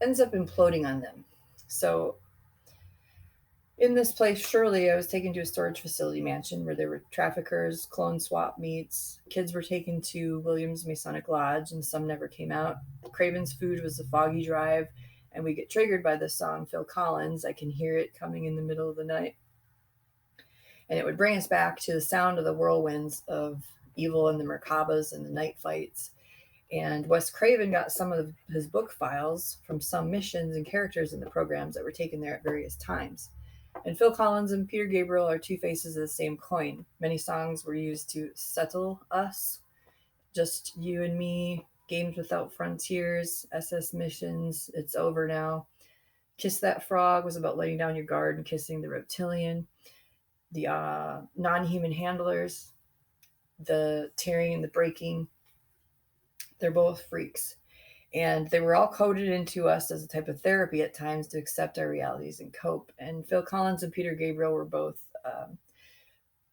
ends up imploding on them. So in this place, surely I was taken to a storage facility mansion where there were traffickers, clone swap meets. Kids were taken to Williams Masonic Lodge, and some never came out. Craven's Food was a foggy drive, and we get triggered by the song Phil Collins. I can hear it coming in the middle of the night. And it would bring us back to the sound of the whirlwinds of evil and the Merkabas and the night fights. And Wes Craven got some of his book files from some missions and characters in the programs that were taken there at various times. And Phil Collins and Peter Gabriel are two faces of the same coin. Many songs were used to settle us, Just You and Me, Games Without Frontiers, SS Missions, It's Over Now. Kiss That Frog was about letting down your guard and kissing the reptilian. The non-human handlers, the tearing and the breaking, they're both freaks. And they were all coded into us as a type of therapy at times to accept our realities and cope. And Phil Collins and Peter Gabriel were both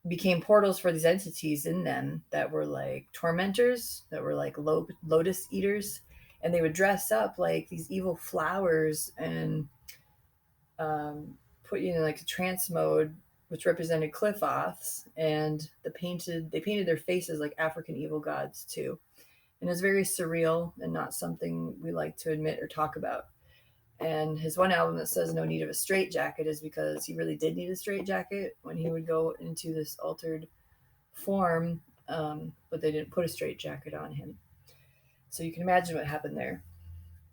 became portals for these entities in them that were like tormentors, that were like lotus eaters, and they would dress up like these evil flowers and put you in like a trance mode, which represented cliff oths, and they painted their faces like African evil gods too. And it's very surreal and not something we like to admit or talk about. And his one album that says No Need of a Straitjacket is because he really did need a straitjacket when he would go into this altered form, but they didn't put a straitjacket on him. So you can imagine what happened there.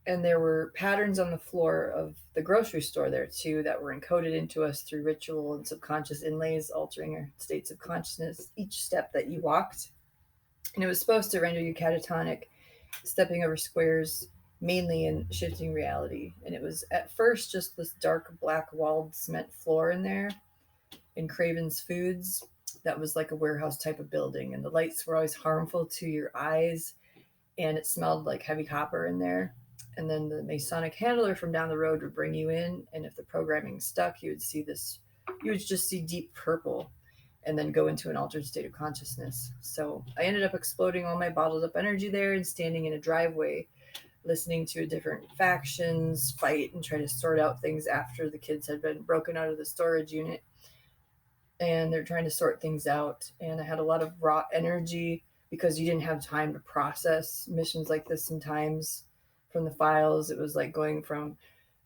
And there were patterns on the floor of the grocery store there too that were encoded into us through ritual and subconscious inlays, altering our states of consciousness each step that you walked. And it was supposed to render you catatonic, stepping over squares, mainly in shifting reality. And it was at first just this dark black walled cement floor in there in Craven's Foods that was like a warehouse type of building. And the lights were always harmful to your eyes, and it smelled like heavy copper in there. And then the Masonic handler from down the road would bring you in, and if the programming stuck, you would just see deep purple and then go into an altered state of consciousness. So I ended up exploding all my bottled up energy there and standing in a driveway, listening to different factions fight and try to sort out things after the kids had been broken out of the storage unit. And they're trying to sort things out. And I had a lot of raw energy because you didn't have time to process missions like this sometimes from the files. It was like going from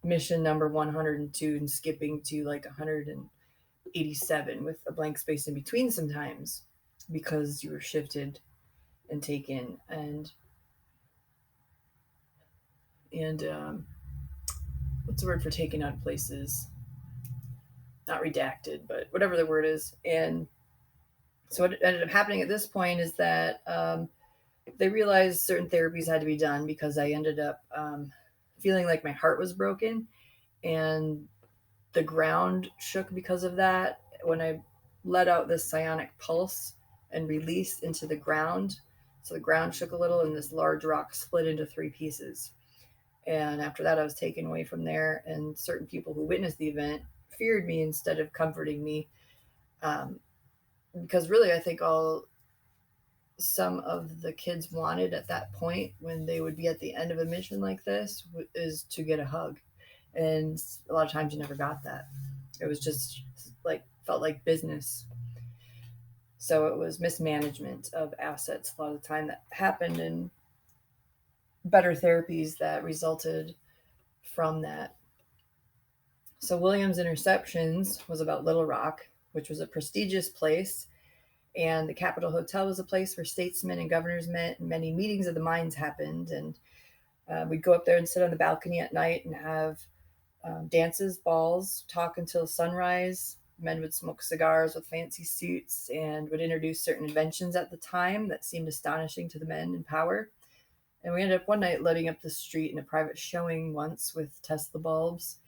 mission number 102 and skipping to like 187 with a blank space in between sometimes because you were shifted and taken and what's the word for taken out of places? Not redacted, but whatever the word is. And so what ended up happening at this point is that they realized certain therapies had to be done because I ended up feeling like my heart was broken and the ground shook because of that. When I let out this psionic pulse and released into the ground, So the ground shook a little, and this large rock split into 3 pieces. And after that, I was taken away from there, and certain people who witnessed the event feared me instead of comforting me. Um, because really, I think all some of the kids wanted at that point when they would be at the end of a mission like this is to get a hug. And a lot of times you never got that. It was just like, felt like business. So it was mismanagement of assets a lot of the time that happened, and better therapies that resulted from that. So Williams Interceptions was about Little Rock, which was a prestigious place, and the Capitol Hotel was a place where statesmen and governors met, and many meetings of the minds happened. And we'd go up there and sit on the balcony at night and have dances, balls, talk until sunrise. Men would smoke cigars with fancy suits and would introduce certain inventions at the time that seemed astonishing to the men in power. And we ended up one night lighting up the street in a private showing once with Tesla bulbs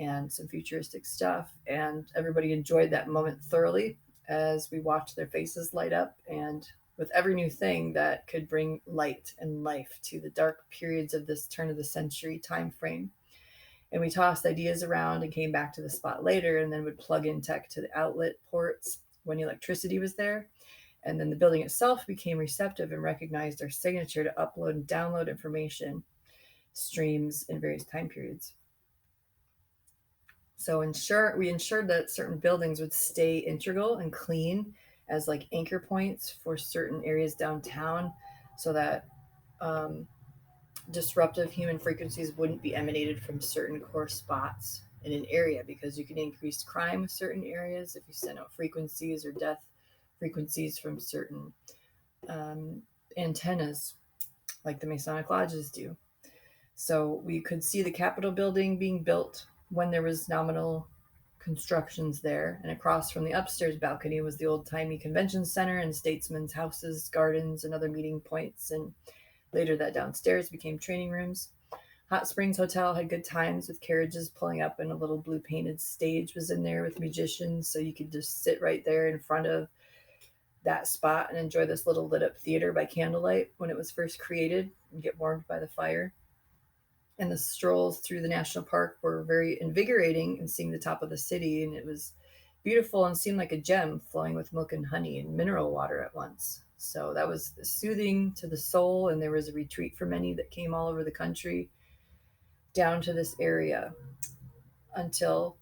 and some futuristic stuff. And everybody enjoyed that moment thoroughly as we watched their faces light up, and with every new thing that could bring light and life to the dark periods of this turn of the century time frame. And we tossed ideas around and came back to the spot later, and then would plug in tech to the outlet ports when electricity was there. And then the building itself became receptive and recognized our signature to upload and download information streams in various time periods. So we ensured that certain buildings would stay integral and clean as like anchor points for certain areas downtown, so that disruptive human frequencies wouldn't be emanated from certain core spots in an area, because you can increase crime with certain areas if you send out frequencies or death frequencies from certain antennas like the Masonic lodges do. So we could see the Capitol building being built when there was nominal constructions there, and across from the upstairs balcony was the old-timey convention center and statesmen's houses, gardens, and other meeting points. And later that downstairs became training rooms. Hot Springs Hotel had good times with carriages pulling up, and a little blue painted stage was in there with musicians, so you could just sit right there in front of that spot and enjoy this little lit up theater by candlelight when it was first created and get warmed by the fire. And the strolls through the national park were very invigorating, and seeing the top of the city, and it was beautiful and seemed like a gem flowing with milk and honey and mineral water at once. So that was soothing to the soul, and there was a retreat for many that came all over the country down to this area until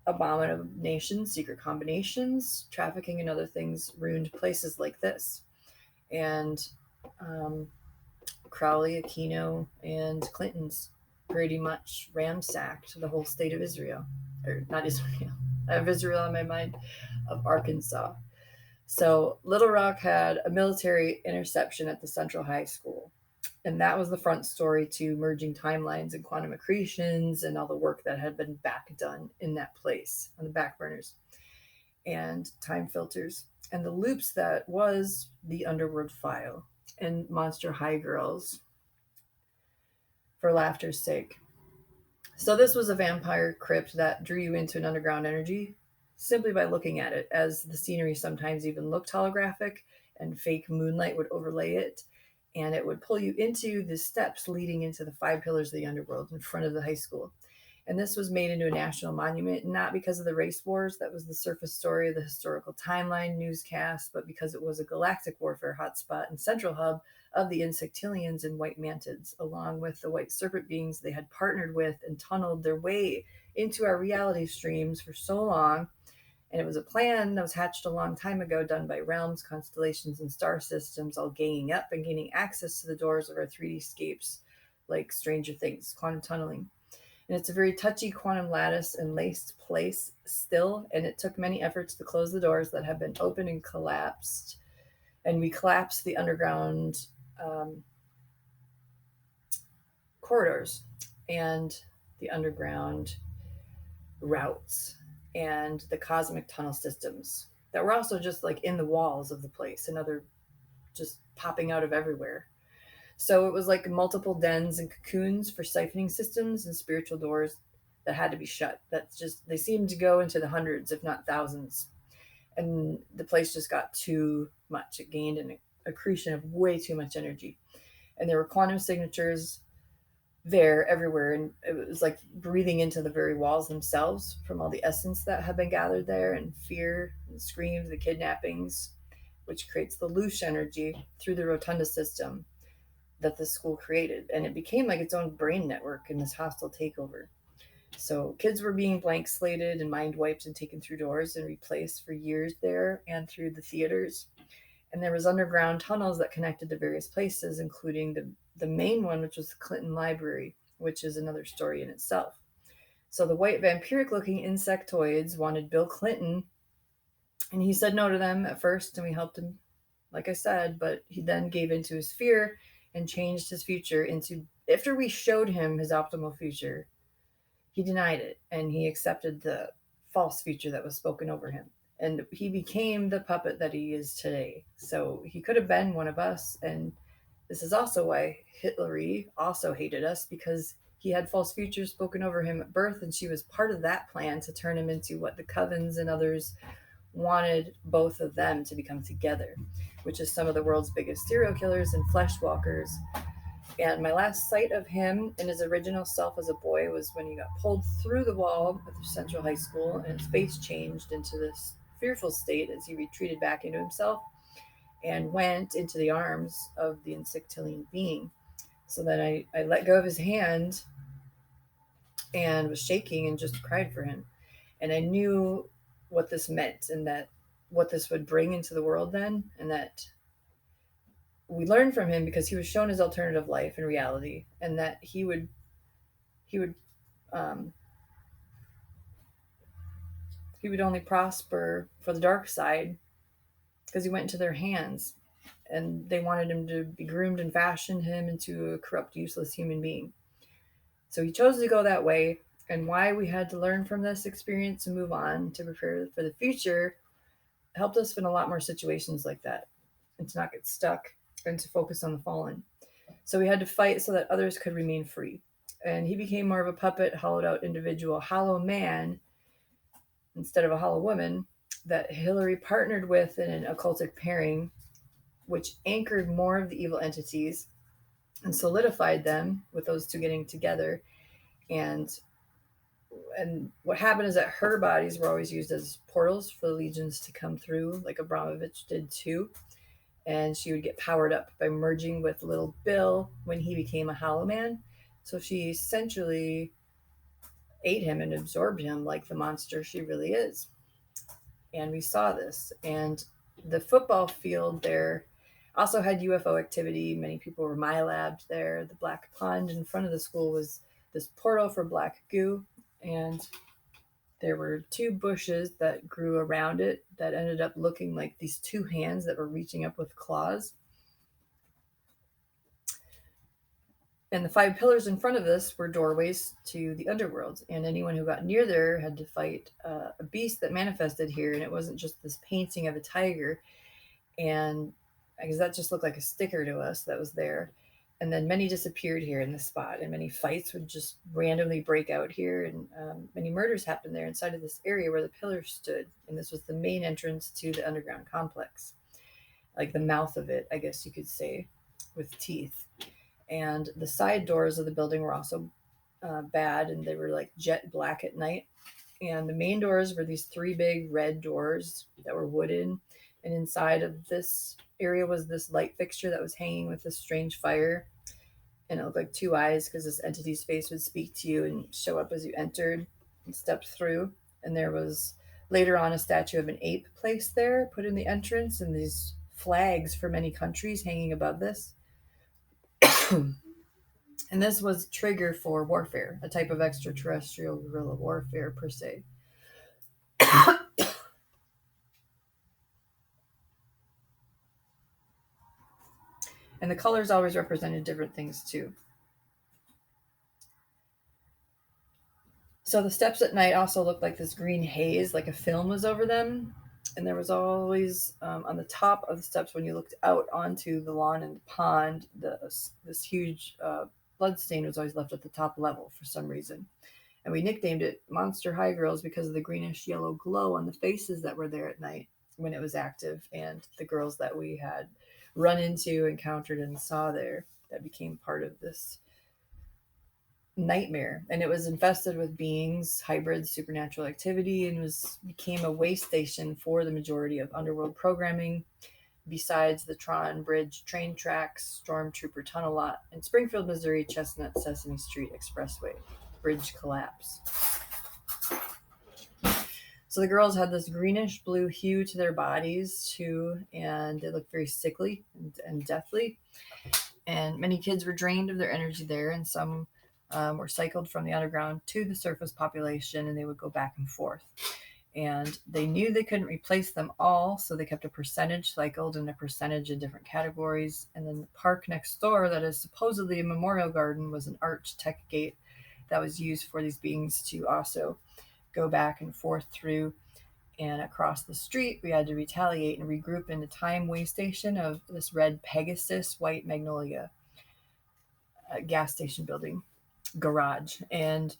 abominations, secret combinations, trafficking, and other things ruined places like this. And Crowley, Aquino, and Clinton's pretty much ransacked the whole state of Israel. Or not Israel. I have Israel on my mind, of Arkansas. So Little Rock had a military interception at the Central High School. And that was the front story to merging timelines and quantum accretions and all the work that had been back done in that place on the back burners and time filters and the loops that was the Underworld File and Monster High Girls for laughter's sake. So this was a vampire crypt that drew you into an underground energy simply by looking at it, as the scenery sometimes even looked holographic and fake moonlight would overlay it, and it would pull you into the steps leading into the 5 pillars of the underworld in front of the high school. And this was made into a national monument, not because of the race wars that was the surface story of the historical timeline newscast, but because it was a galactic warfare hotspot and central hub of the insectilians and white mantids, along with the white serpent beings they had partnered with and tunneled their way into our reality streams for so long. And it was a plan that was hatched a long time ago, done by realms, constellations, and star systems, all ganging up and gaining access to the doors of our 3D scapes, like Stranger Things, quantum tunneling. And it's a very touchy quantum lattice and laced place still, and it took many efforts to close the doors that have been opened and collapsed. And we collapsed the underground corridors and the underground routes and the cosmic tunnel systems that were also just like in the walls of the place and other just popping out of everywhere. So it was like multiple dens and cocoons for siphoning systems and spiritual doors that had to be shut. That's just, they seemed to go into the hundreds, if not thousands. And the place just got too much. It gained accretion of way too much energy. And there were quantum signatures there everywhere, and it was like breathing into the very walls themselves from all the essence that had been gathered there, and fear and screams, the kidnappings, which creates the loose energy through the rotunda system that the school created. And it became like its own brain network in this hostile takeover. So kids were being blank slated and mind wiped and taken through doors and replaced for years there and through the theaters. And there was underground tunnels that connected to various places, including the main one, which was the Clinton Library, which is another story in itself. So the white vampiric looking insectoids wanted Bill Clinton, and he said no to them at first, and we helped him, like I said, but he then gave into his fear and changed his future into, after we showed him his optimal future, he denied it and he accepted the false future that was spoken over him. And he became the puppet that he is today. So he could have been one of us. And this is also why Yhvh also hated us, because he had false futures spoken over him at birth, and she was part of that plan to turn him into what the covens and others wanted both of them to become together, which is some of the world's biggest serial killers and flesh walkers. And my last sight of him in his original self as a boy was when he got pulled through the wall at the Central High School, and his face changed into this fearful state as he retreated back into himself and went into the arms of the insectilian being. So then I let go of his hand and was shaking and just cried for him. And I knew what this meant, and that what this would bring into the world then, and that we learned from him because he was shown his alternative life and reality, and that he would um, he would only prosper for the dark side because he went into their hands, and they wanted him to be groomed and fashioned him into a corrupt, useless human being. So he chose to go that way, and why we had to learn from this experience and move on to prepare for the future helped us in a lot more situations like that, and to not get stuck and to focus on the fallen. So we had to fight so that others could remain free. And he became more of a puppet, hollowed out individual, hollow man instead of a hollow woman that Yhvh partnered with in an occultic pairing, which anchored more of the evil entities and solidified them with those two getting together. And and what happened is that her bodies were always used as portals for the legions to come through, like Abramovich did too. And she would get powered up by merging with little Bill when he became a hollow man. So she essentially ate him and absorbed him like the monster she really is. And we saw this. And the football field there also had UFO activity. Many people were mylabbed there. The black pond in front of the school was this portal for black goo. And there were two bushes that grew around it that ended up looking like these two hands that were reaching up with claws. And the five pillars in front of this were doorways to the underworld. And anyone who got near there had to fight a beast that manifested here. And it wasn't just this painting of a tiger. And because that just looked like a sticker to us that was there. And then many disappeared here in this spot, and many fights would just randomly break out here, and many murders happened there inside of this area where the pillars stood. And this was the main entrance to the underground complex, like the mouth of it, I guess you could say, with teeth. And the side doors of the building were also bad, and they were like jet black at night. And the main doors were these three big red doors that were wooden, and inside of this area was this light fixture that was hanging with this strange fire, and it looked like two eyes because this entity's face would speak to you and show up as you entered and stepped through. And there was later on a statue of an ape placed there, put in the entrance, and these flags for many countries hanging above this. And this was trigger for warfare, a type of extraterrestrial guerrilla warfare per se. And the colors always represented different things too. So the steps at night also looked like this green haze, like a film was over them. And there was always on the top of the steps, when you looked out onto the lawn and the pond, this huge blood stain was always left at the top level for some reason. And we nicknamed it Monster High Girls because of the greenish yellow glow on the faces that were there at night. when it was active, and the girls that we had run into, encountered, and saw there that became part of this nightmare. And it was infested with beings, hybrids, supernatural activity, and became a way station for the majority of underworld programming. Besides the Tron Bridge train tracks, Stormtrooper Tunnel Lot, and Springfield, Missouri Chestnut Sesame Street Expressway bridge collapse. So the girls had this greenish blue hue to their bodies too, and they looked very sickly and deathly. And many kids were drained of their energy there, and some were cycled from the underground to the surface population, and they would go back and forth. And they knew they couldn't replace them all, so they kept a percentage cycled and a percentage in different categories. And then the park next door, that is supposedly a memorial garden, was an arch tech gate that was used for these beings to also go back and forth through. And across the street, we had to retaliate and regroup in the time way station of this red Pegasus, white Magnolia gas station building garage. And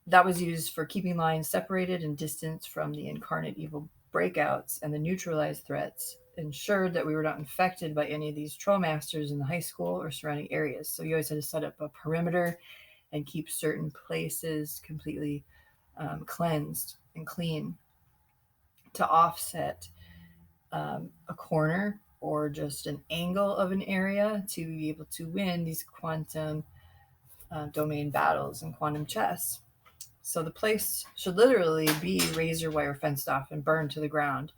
that was used for keeping lines separated and distance from the incarnate evil breakouts, and the neutralized threats ensured that we were not infected by any of these troll masters in the high school or surrounding areas. So you always had to set up a perimeter and keep certain places completely cleansed and clean to offset a corner or just an angle of an area to be able to win these quantum domain battles and quantum chess. So the place should literally be razor wire fenced off and burned to the ground,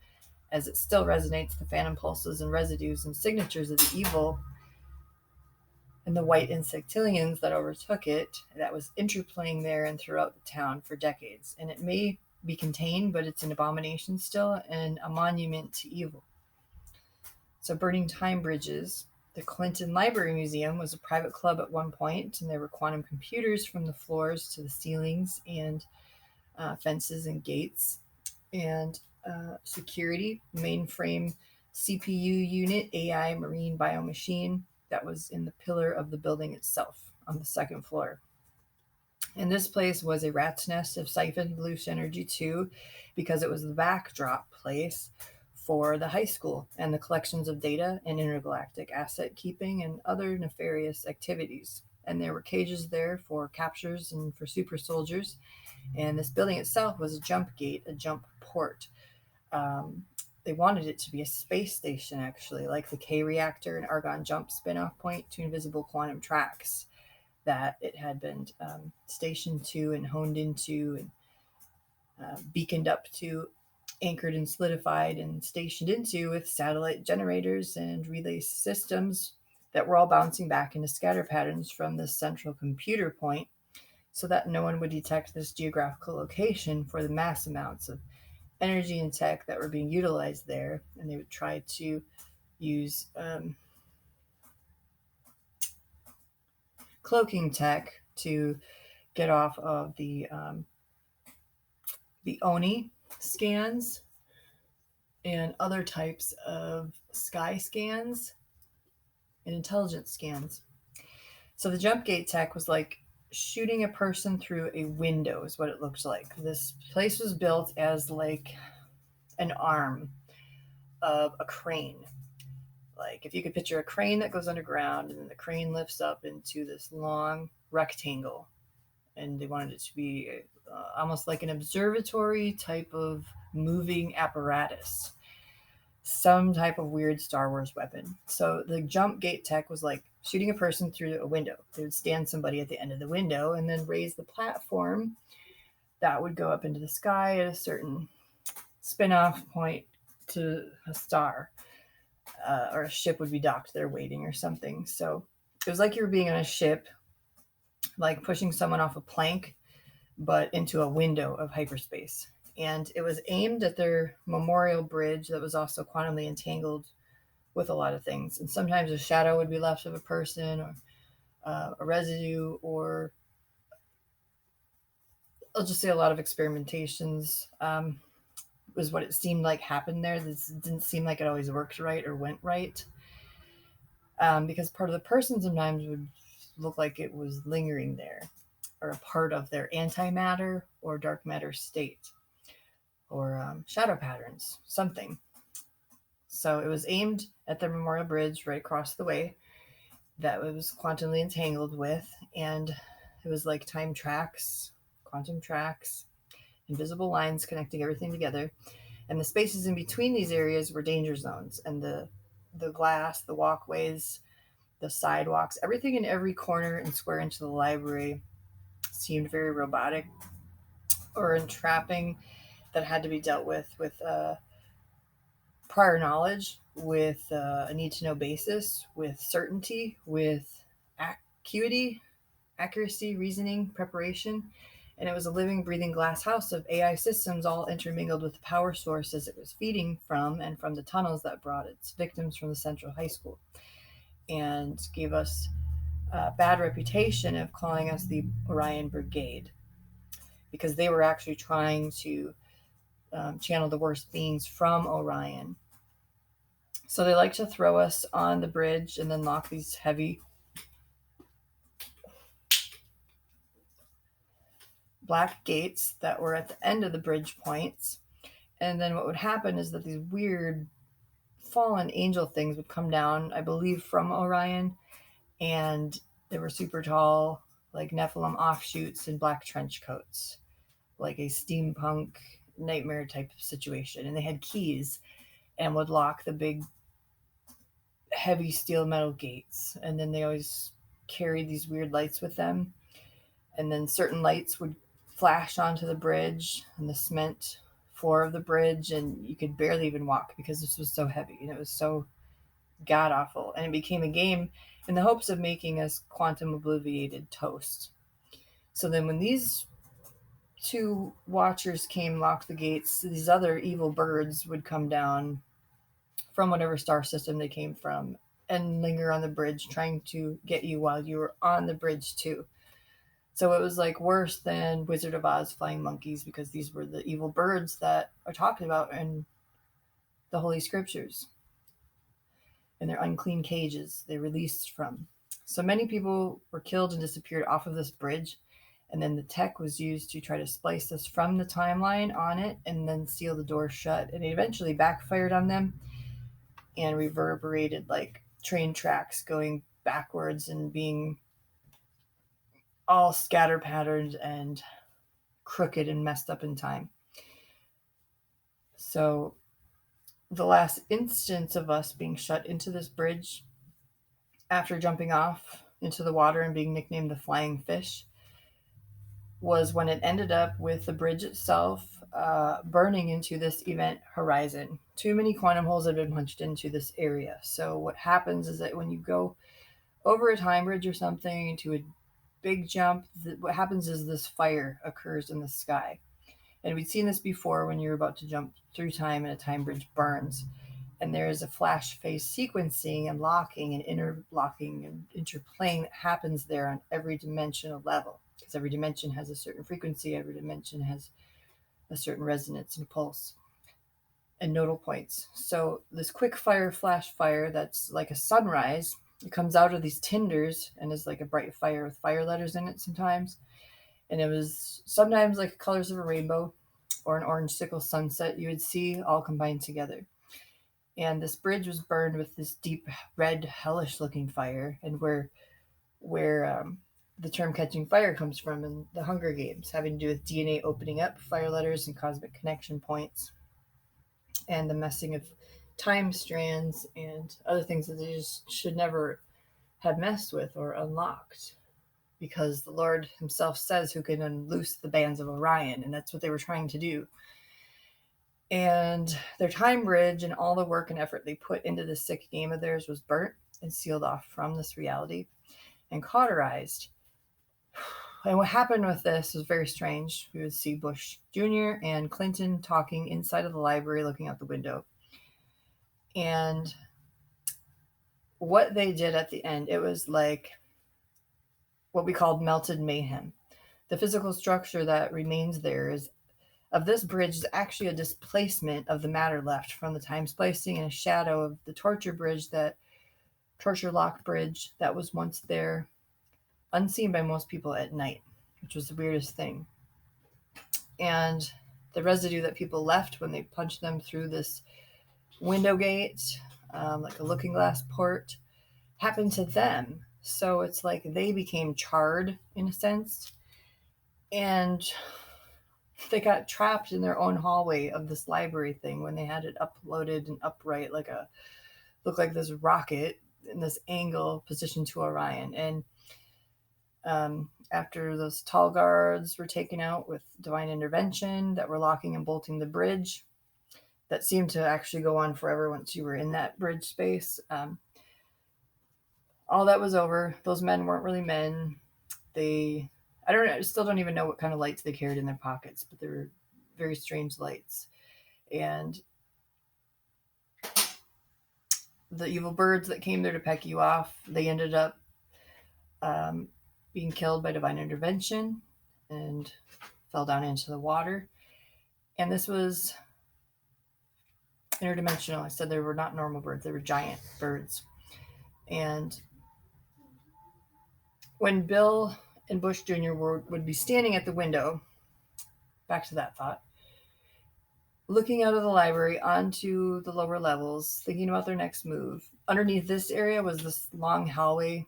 as it still resonates the phantom pulses and residues and signatures of the evil and the white insectillions that overtook it, that was interplaying there and throughout the town for decades. And it may be contained, but it's an abomination still and a monument to evil. So burning time bridges. The Clinton Library Museum was a private club at one point, and there were quantum computers from the floors to the ceilings, and fences and gates, and security, mainframe CPU unit, AI marine biomachine that was in the pillar of the building itself on the second floor. And this place was a rat's nest of siphoned loose energy too, because it was the backdrop place for the high school and the collections of data and intergalactic asset keeping and other nefarious activities. And there were cages there for captures and for super soldiers. And this building itself was a jump gate, a jump port. They wanted it to be a space station, actually, like the K reactor and Argon jump spin-off point to invisible quantum tracks that it had been stationed to and honed into and beaconed up to, anchored and solidified and stationed into with satellite generators and relay systems that were all bouncing back into scatter patterns from the central computer point, so that no one would detect this geographical location for the mass amounts of energy and tech that were being utilized there. And they would try to use cloaking tech to get off of the ONI scans and other types of sky scans and intelligence scans. So the jump gate tech was like shooting a person through a window is what it looked like. This place was built as like an arm of a crane. Like if you could picture a crane that goes underground and then the crane lifts up into this long rectangle, and they wanted it to be almost like an observatory type of moving apparatus, some type of weird Star Wars weapon. So the jump gate tech was like shooting a person through a window. They would stand somebody at the end of the window and then raise the platform that would go up into the sky at a certain spin-off point to a star, or a ship would be docked there waiting or something. So it was like you were being on a ship, like pushing someone off a plank, but into a window of hyperspace. And it was aimed at their memorial bridge that was also quantumly entangled with a lot of things. And sometimes a shadow would be left of a person, or a residue, or I'll just say a lot of experimentations was what it seemed like happened there. This didn't seem like it always worked right or went right, because part of the person sometimes would look like it was lingering there, or a part of their antimatter or dark matter state. or shadow patterns, something. So it was aimed at the Memorial Bridge right across the way that it was quantumly entangled with, and it was like time tracks, quantum tracks, invisible lines connecting everything together. And the spaces in between these areas were danger zones, and the glass, the walkways, the sidewalks, everything in every corner and square inch of the library seemed very robotic or entrapping, that had to be dealt with prior knowledge, with a need to know basis, with certainty, with acuity, accuracy, reasoning, preparation. And it was a living, breathing glass house of AI systems, all intermingled with the power sources it was feeding from, and from the tunnels that brought its victims from the Central High School, and gave us a bad reputation of calling us the Orion Brigade, because they were actually trying to channel the worst beings from Orion. So they like to throw us on the bridge and then lock these heavy black gates that were at the end of the bridge points. And then what would happen is that these weird fallen angel things would come down, I believe, from Orion, and they were super tall, like Nephilim offshoots in black trench coats, like a steampunk nightmare type of situation. And they had keys and would lock the big heavy steel metal gates. And then they always carried these weird lights with them. And then certain lights would flash onto the bridge and the cement floor of the bridge, and you could barely even walk because this was so heavy and it was so god awful. And it became a game in the hopes of making us quantum obliviated toast. So then when these two watchers came, locked the gates, these other evil birds would come down from whatever star system they came from and linger on the bridge, trying to get you while you were on the bridge too. So it was like worse than Wizard of Oz flying monkeys, because these were the evil birds that are talked about in the Holy Scriptures, in their unclean cages they released from. So many people were killed and disappeared off of this bridge, and then the tech was used to try to splice us from the timeline on it and then seal the door shut. And it eventually backfired on them and reverberated like train tracks going backwards and being all scatter patterned and crooked and messed up in time. So the last instance of us being shut into this bridge after jumping off into the water and being nicknamed the Flying Fish was when it ended up with the bridge itself burning into this event horizon. Too many quantum holes had been punched into this area. So what happens is that when you go over a time bridge or something into a big jump, what happens is this fire occurs in the sky. And we'd seen this before when you're about to jump through time and a time bridge burns. And there is a flash phase sequencing and locking and interlocking and interplaying that happens there on every dimensional level. Because every dimension has a certain frequency, every dimension has a certain resonance and pulse and nodal points. So this quick fire, flash fire, that's like a sunrise, it comes out of these tinders and is like a bright fire with fire letters in it sometimes. And it was sometimes like colors of a rainbow or an orange sickle sunset you would see all combined together. And this bridge was burned with this deep red hellish looking fire, and where the term catching fire comes from in the Hunger Games, having to do with DNA opening up, fire letters and cosmic connection points, and the messing of time strands and other things that they just should never have messed with or unlocked, because the Lord himself says who can unloose the bands of Orion, and that's what they were trying to do. And their time bridge and all the work and effort they put into this sick game of theirs was burnt and sealed off from this reality and cauterized. And what happened with this was very strange. We would see Bush Jr. and Clinton talking inside of the library, looking out the window. And what they did at the end, it was like what we called melted mayhem. The physical structure that remains there is of this bridge is actually a displacement of the matter left from the time splicing and a shadow of the torture locked bridge that was once there, unseen by most people at night, which was the weirdest thing. And the residue that people left when they punched them through this window gate, like a looking glass port, happened to them. So it's like they became charred in a sense, and they got trapped in their own hallway of this library thing when they had it uploaded and upright, like a looked like this rocket in this angle positioned to Orion. And after those tall guards were taken out with divine intervention that were locking and bolting the bridge, that seemed to actually go on forever once you were in that bridge space. All that was over. Those men weren't really men. I still don't even know what kind of lights they carried in their pockets, but they were very strange lights. And the evil birds that came there to peck you off, they ended up being killed by divine intervention and fell down into the water. And this was interdimensional. I said they were not normal birds, they were giant birds. And when Bill and Bush Jr. would be standing at the window, back to that thought, looking out of the library onto the lower levels, thinking about their next move. Underneath this area was this long hallway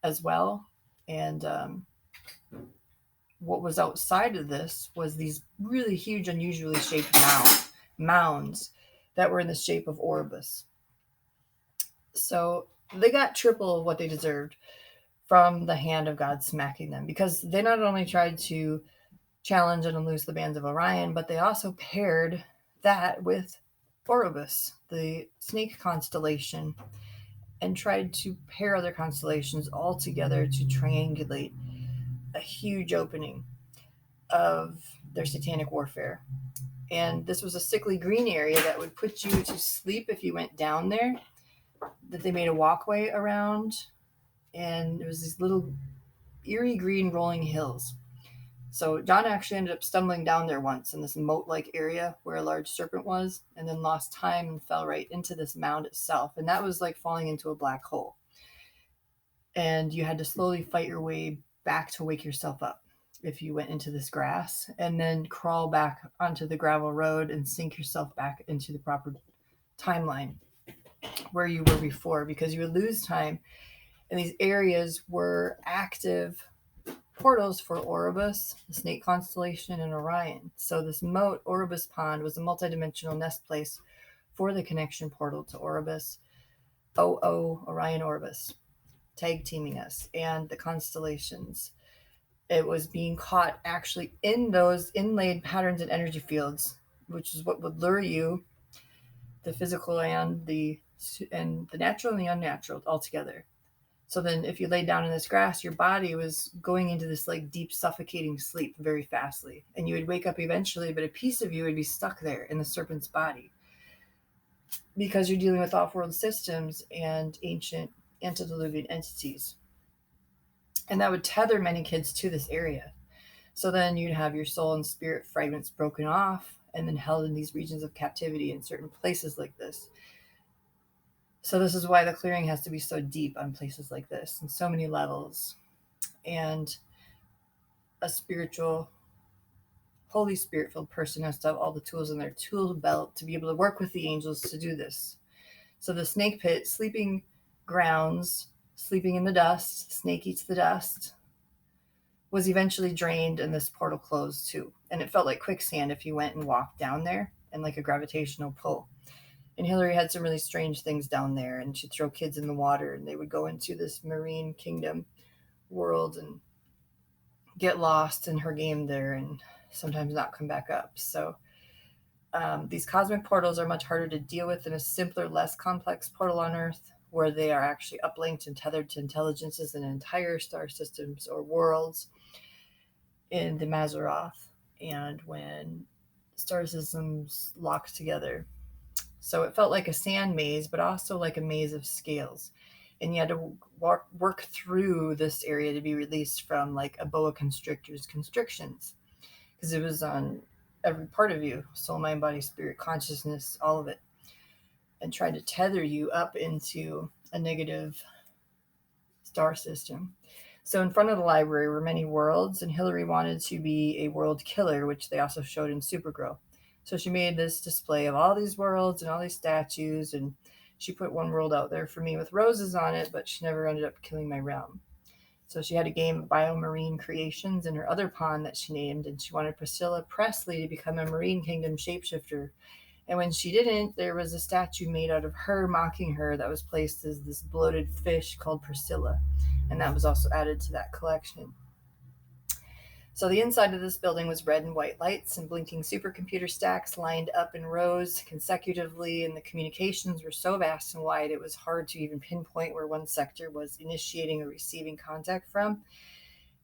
as well. And what was outside of this was these really huge, unusually shaped mounds that were in the shape of Orbis. So they got triple of what they deserved from the hand of God smacking them, because they not only tried to challenge and unloose the bands of Orion, but they also paired that with Orobus, the snake constellation, and tried to pair other constellations all together to triangulate a huge opening of their satanic warfare. And this was a sickly green area that would put you to sleep if you went down there, that they made a walkway around, and there was these little eerie green rolling hills. So John actually ended up stumbling down there once in this moat-like area where a large serpent was, and then lost time and fell right into this mound itself. And that was like falling into a black hole. And you had to slowly fight your way back to wake yourself up if you went into this grass, and then crawl back onto the gravel road and sink yourself back into the proper timeline where you were before, because you would lose time. And these areas were active portals for Orobus, the snake constellation, and Orion. So this moat, Orobus Pond, was a multidimensional nest place for the connection portal to Orobus, Orion Orobus, tag teaming us, and the constellations. It was being caught actually in those inlaid patterns and energy fields, which is what would lure you, the physical and the natural and the unnatural all together. So then if you laid down in this grass, your body was going into this like deep suffocating sleep very fastly. And you would wake up eventually, but a piece of you would be stuck there in the serpent's body, because you're dealing with off-world systems and ancient antediluvian entities. And that would tether many kids to this area. So then you'd have your soul and spirit fragments broken off and then held in these regions of captivity in certain places like this. So this is why the clearing has to be so deep on places like this, and so many levels. And a spiritual, Holy Spirit-filled person has to have all the tools in their tool belt to be able to work with the angels to do this. So the snake pit, sleeping grounds, sleeping in the dust, snake eats the dust, was eventually drained and this portal closed too. And it felt like quicksand if you went and walked down there, and like a gravitational pull. And Hillary had some really strange things down there, and she'd throw kids in the water and they would go into this marine kingdom world and get lost in her game there and sometimes not come back up. So these cosmic portals are much harder to deal with than a simpler, less complex portal on Earth, where they are actually uplinked and tethered to intelligences and entire star systems or worlds in the Mazzaroth, and when star systems lock together. So it felt like a sand maze, but also like a maze of scales. And you had to work through this area to be released from like a boa constrictor's constrictions, because it was on every part of you, soul, mind, body, spirit, consciousness, all of it, and tried to tether you up into a negative star system. So in front of the library were many worlds, and Hillary wanted to be a world killer, which they also showed in Supergirl. So she made this display of all these worlds and all these statues, and she put one world out there for me with roses on it, but she never ended up killing my realm. So she had a game of biomarine creations in her other pond that she named, and she wanted Priscilla Presley to become a Marine Kingdom shapeshifter. And when she didn't, there was a statue made out of her mocking her that was placed as this bloated fish called Priscilla. And that was also added to that collection. So the inside of this building was red and white lights and blinking supercomputer stacks lined up in rows consecutively, and the communications were so vast and wide it was hard to even pinpoint where one sector was initiating or receiving contact from.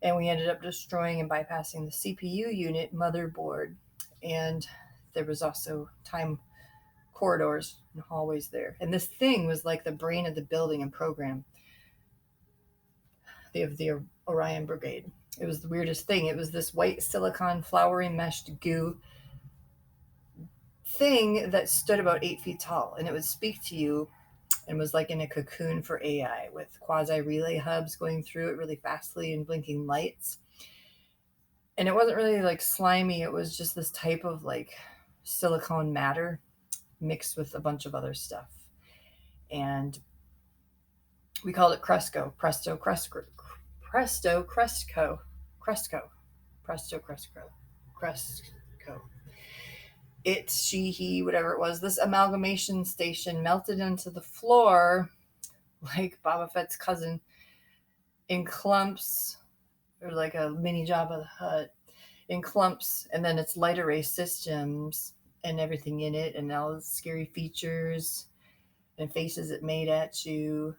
And we ended up destroying and bypassing the CPU unit motherboard. And there was also time corridors and hallways there. And this thing was like the brain of the building and program. The Orion Brigade. It was the weirdest thing. It was this white silicon flowery meshed goo thing that stood about 8 feet tall, and it would speak to you and was like in a cocoon for AI with quasi relay hubs going through it really fastly and blinking lights. And it wasn't really like slimy, it was just this type of like silicone matter mixed with a bunch of other stuff. And we called it Cresco, Presto Cresco, Presto Cresco, Cresco, Presto Cresco, Cresco. It, she, he, whatever it was, this amalgamation station melted into the floor like Boba Fett's cousin in clumps, or like a mini Jabba the Hutt in clumps, and then its light array systems and everything in it, and all the scary features and faces it made at you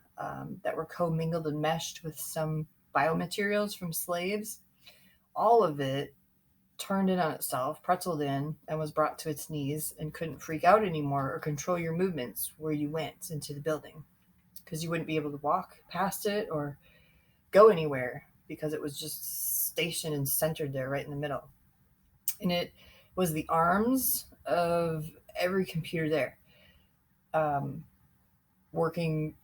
that were commingled and meshed with some biomaterials from slaves. All of it turned in on itself, pretzeled in, and was brought to its knees and couldn't freak out anymore or control your movements where you went into the building, because you wouldn't be able to walk past it or go anywhere because it was just stationed and centered there right in the middle. And it was the arms of every computer there, working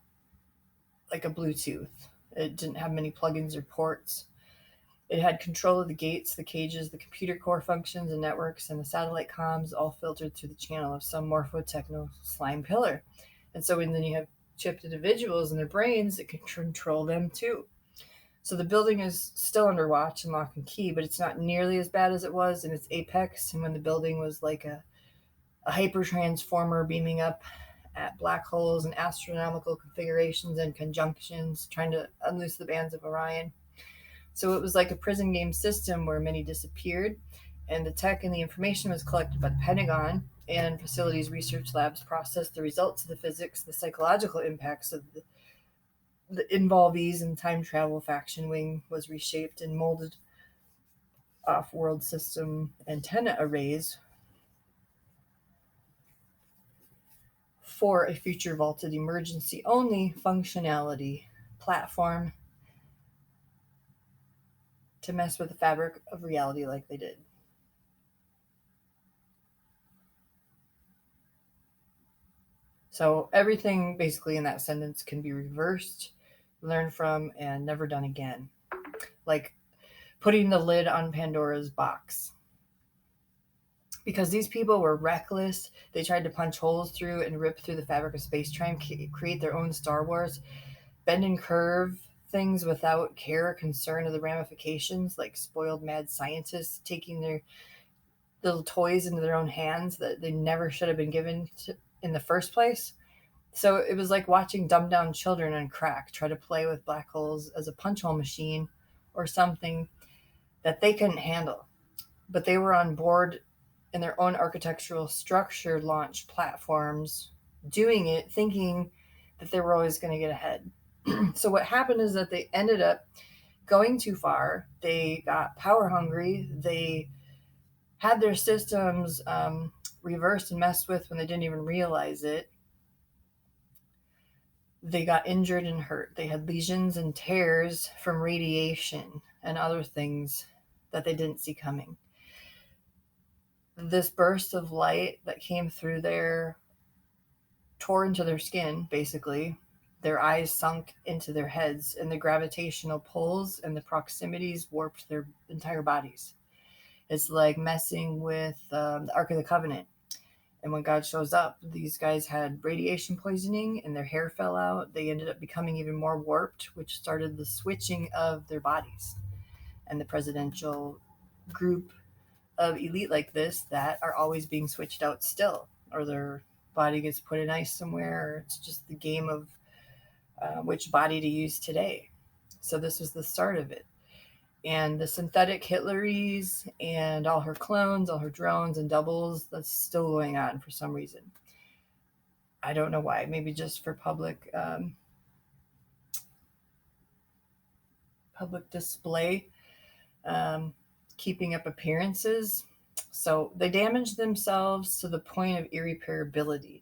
like a Bluetooth. It didn't have many plugins or ports. It had control of the gates, the cages, the computer core functions and networks, and the satellite comms, all filtered through the channel of some morphotechno slime pillar. And so then you have chipped individuals and their brains that can control them too. So the building is still under watch and lock and key, but it's not nearly as bad as it was in its apex, and when the building was like a hyper transformer beaming up at black holes and astronomical configurations and conjunctions, trying to unloose the bands of Orion. So it was like a prison game system where many disappeared, and the tech and the information was collected by the Pentagon, and facilities research labs processed the results of the physics, the psychological impacts of the involvees, and time travel faction wing was reshaped and molded off-world system antenna arrays for a future vaulted emergency only functionality platform to mess with the fabric of reality like they did. So everything basically in that sentence can be reversed, learned from, and never done again. Like putting the lid on Pandora's box. Because these people were reckless, they tried to punch holes through and rip through the fabric of space, try and create their own Star Wars, bend and curve things without care or concern of the ramifications, like spoiled mad scientists taking their little toys into their own hands that they never should have been given in the first place. So it was like watching dumbed down children on crack try to play with black holes as a punch hole machine or something that they couldn't handle. But they were on board in their own architectural structure launch platforms, doing it, thinking that they were always going to get ahead. So what happened is that they ended up going too far. They got power hungry. They had their systems reversed and messed with when they didn't even realize it. They got injured and hurt. They had lesions and tears from radiation and other things that they didn't see coming. This burst of light that came through there tore into their skin, basically, Their eyes sunk into their heads, and the gravitational pulls and the proximities warped their entire bodies. It's like messing with the Ark of the Covenant. And when God shows up, these guys had radiation poisoning and their hair fell out. They ended up becoming even more warped, which started the switching of their bodies. And the presidential group of elite like this that are always being switched out still, or their body gets put in ice somewhere, or it's just the game of which body to use today. So this was the start of it. And the synthetic Hitleries and all her clones, all her drones and doubles, that's still going on for some reason. I don't know why. Maybe just for public display, keeping up appearances. So they damaged themselves to the point of irreparability.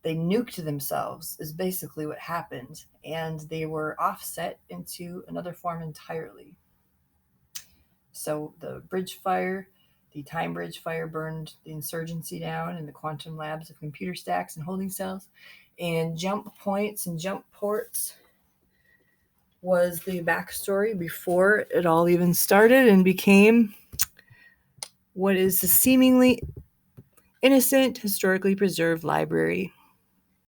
They nuked themselves, is basically what happened, and they were offset into another form entirely. So the bridge fire, the time bridge fire burned the insurgency down in the quantum labs of computer stacks and holding cells. And jump points and jump ports was the backstory before it all even started and became what is a seemingly innocent, historically preserved library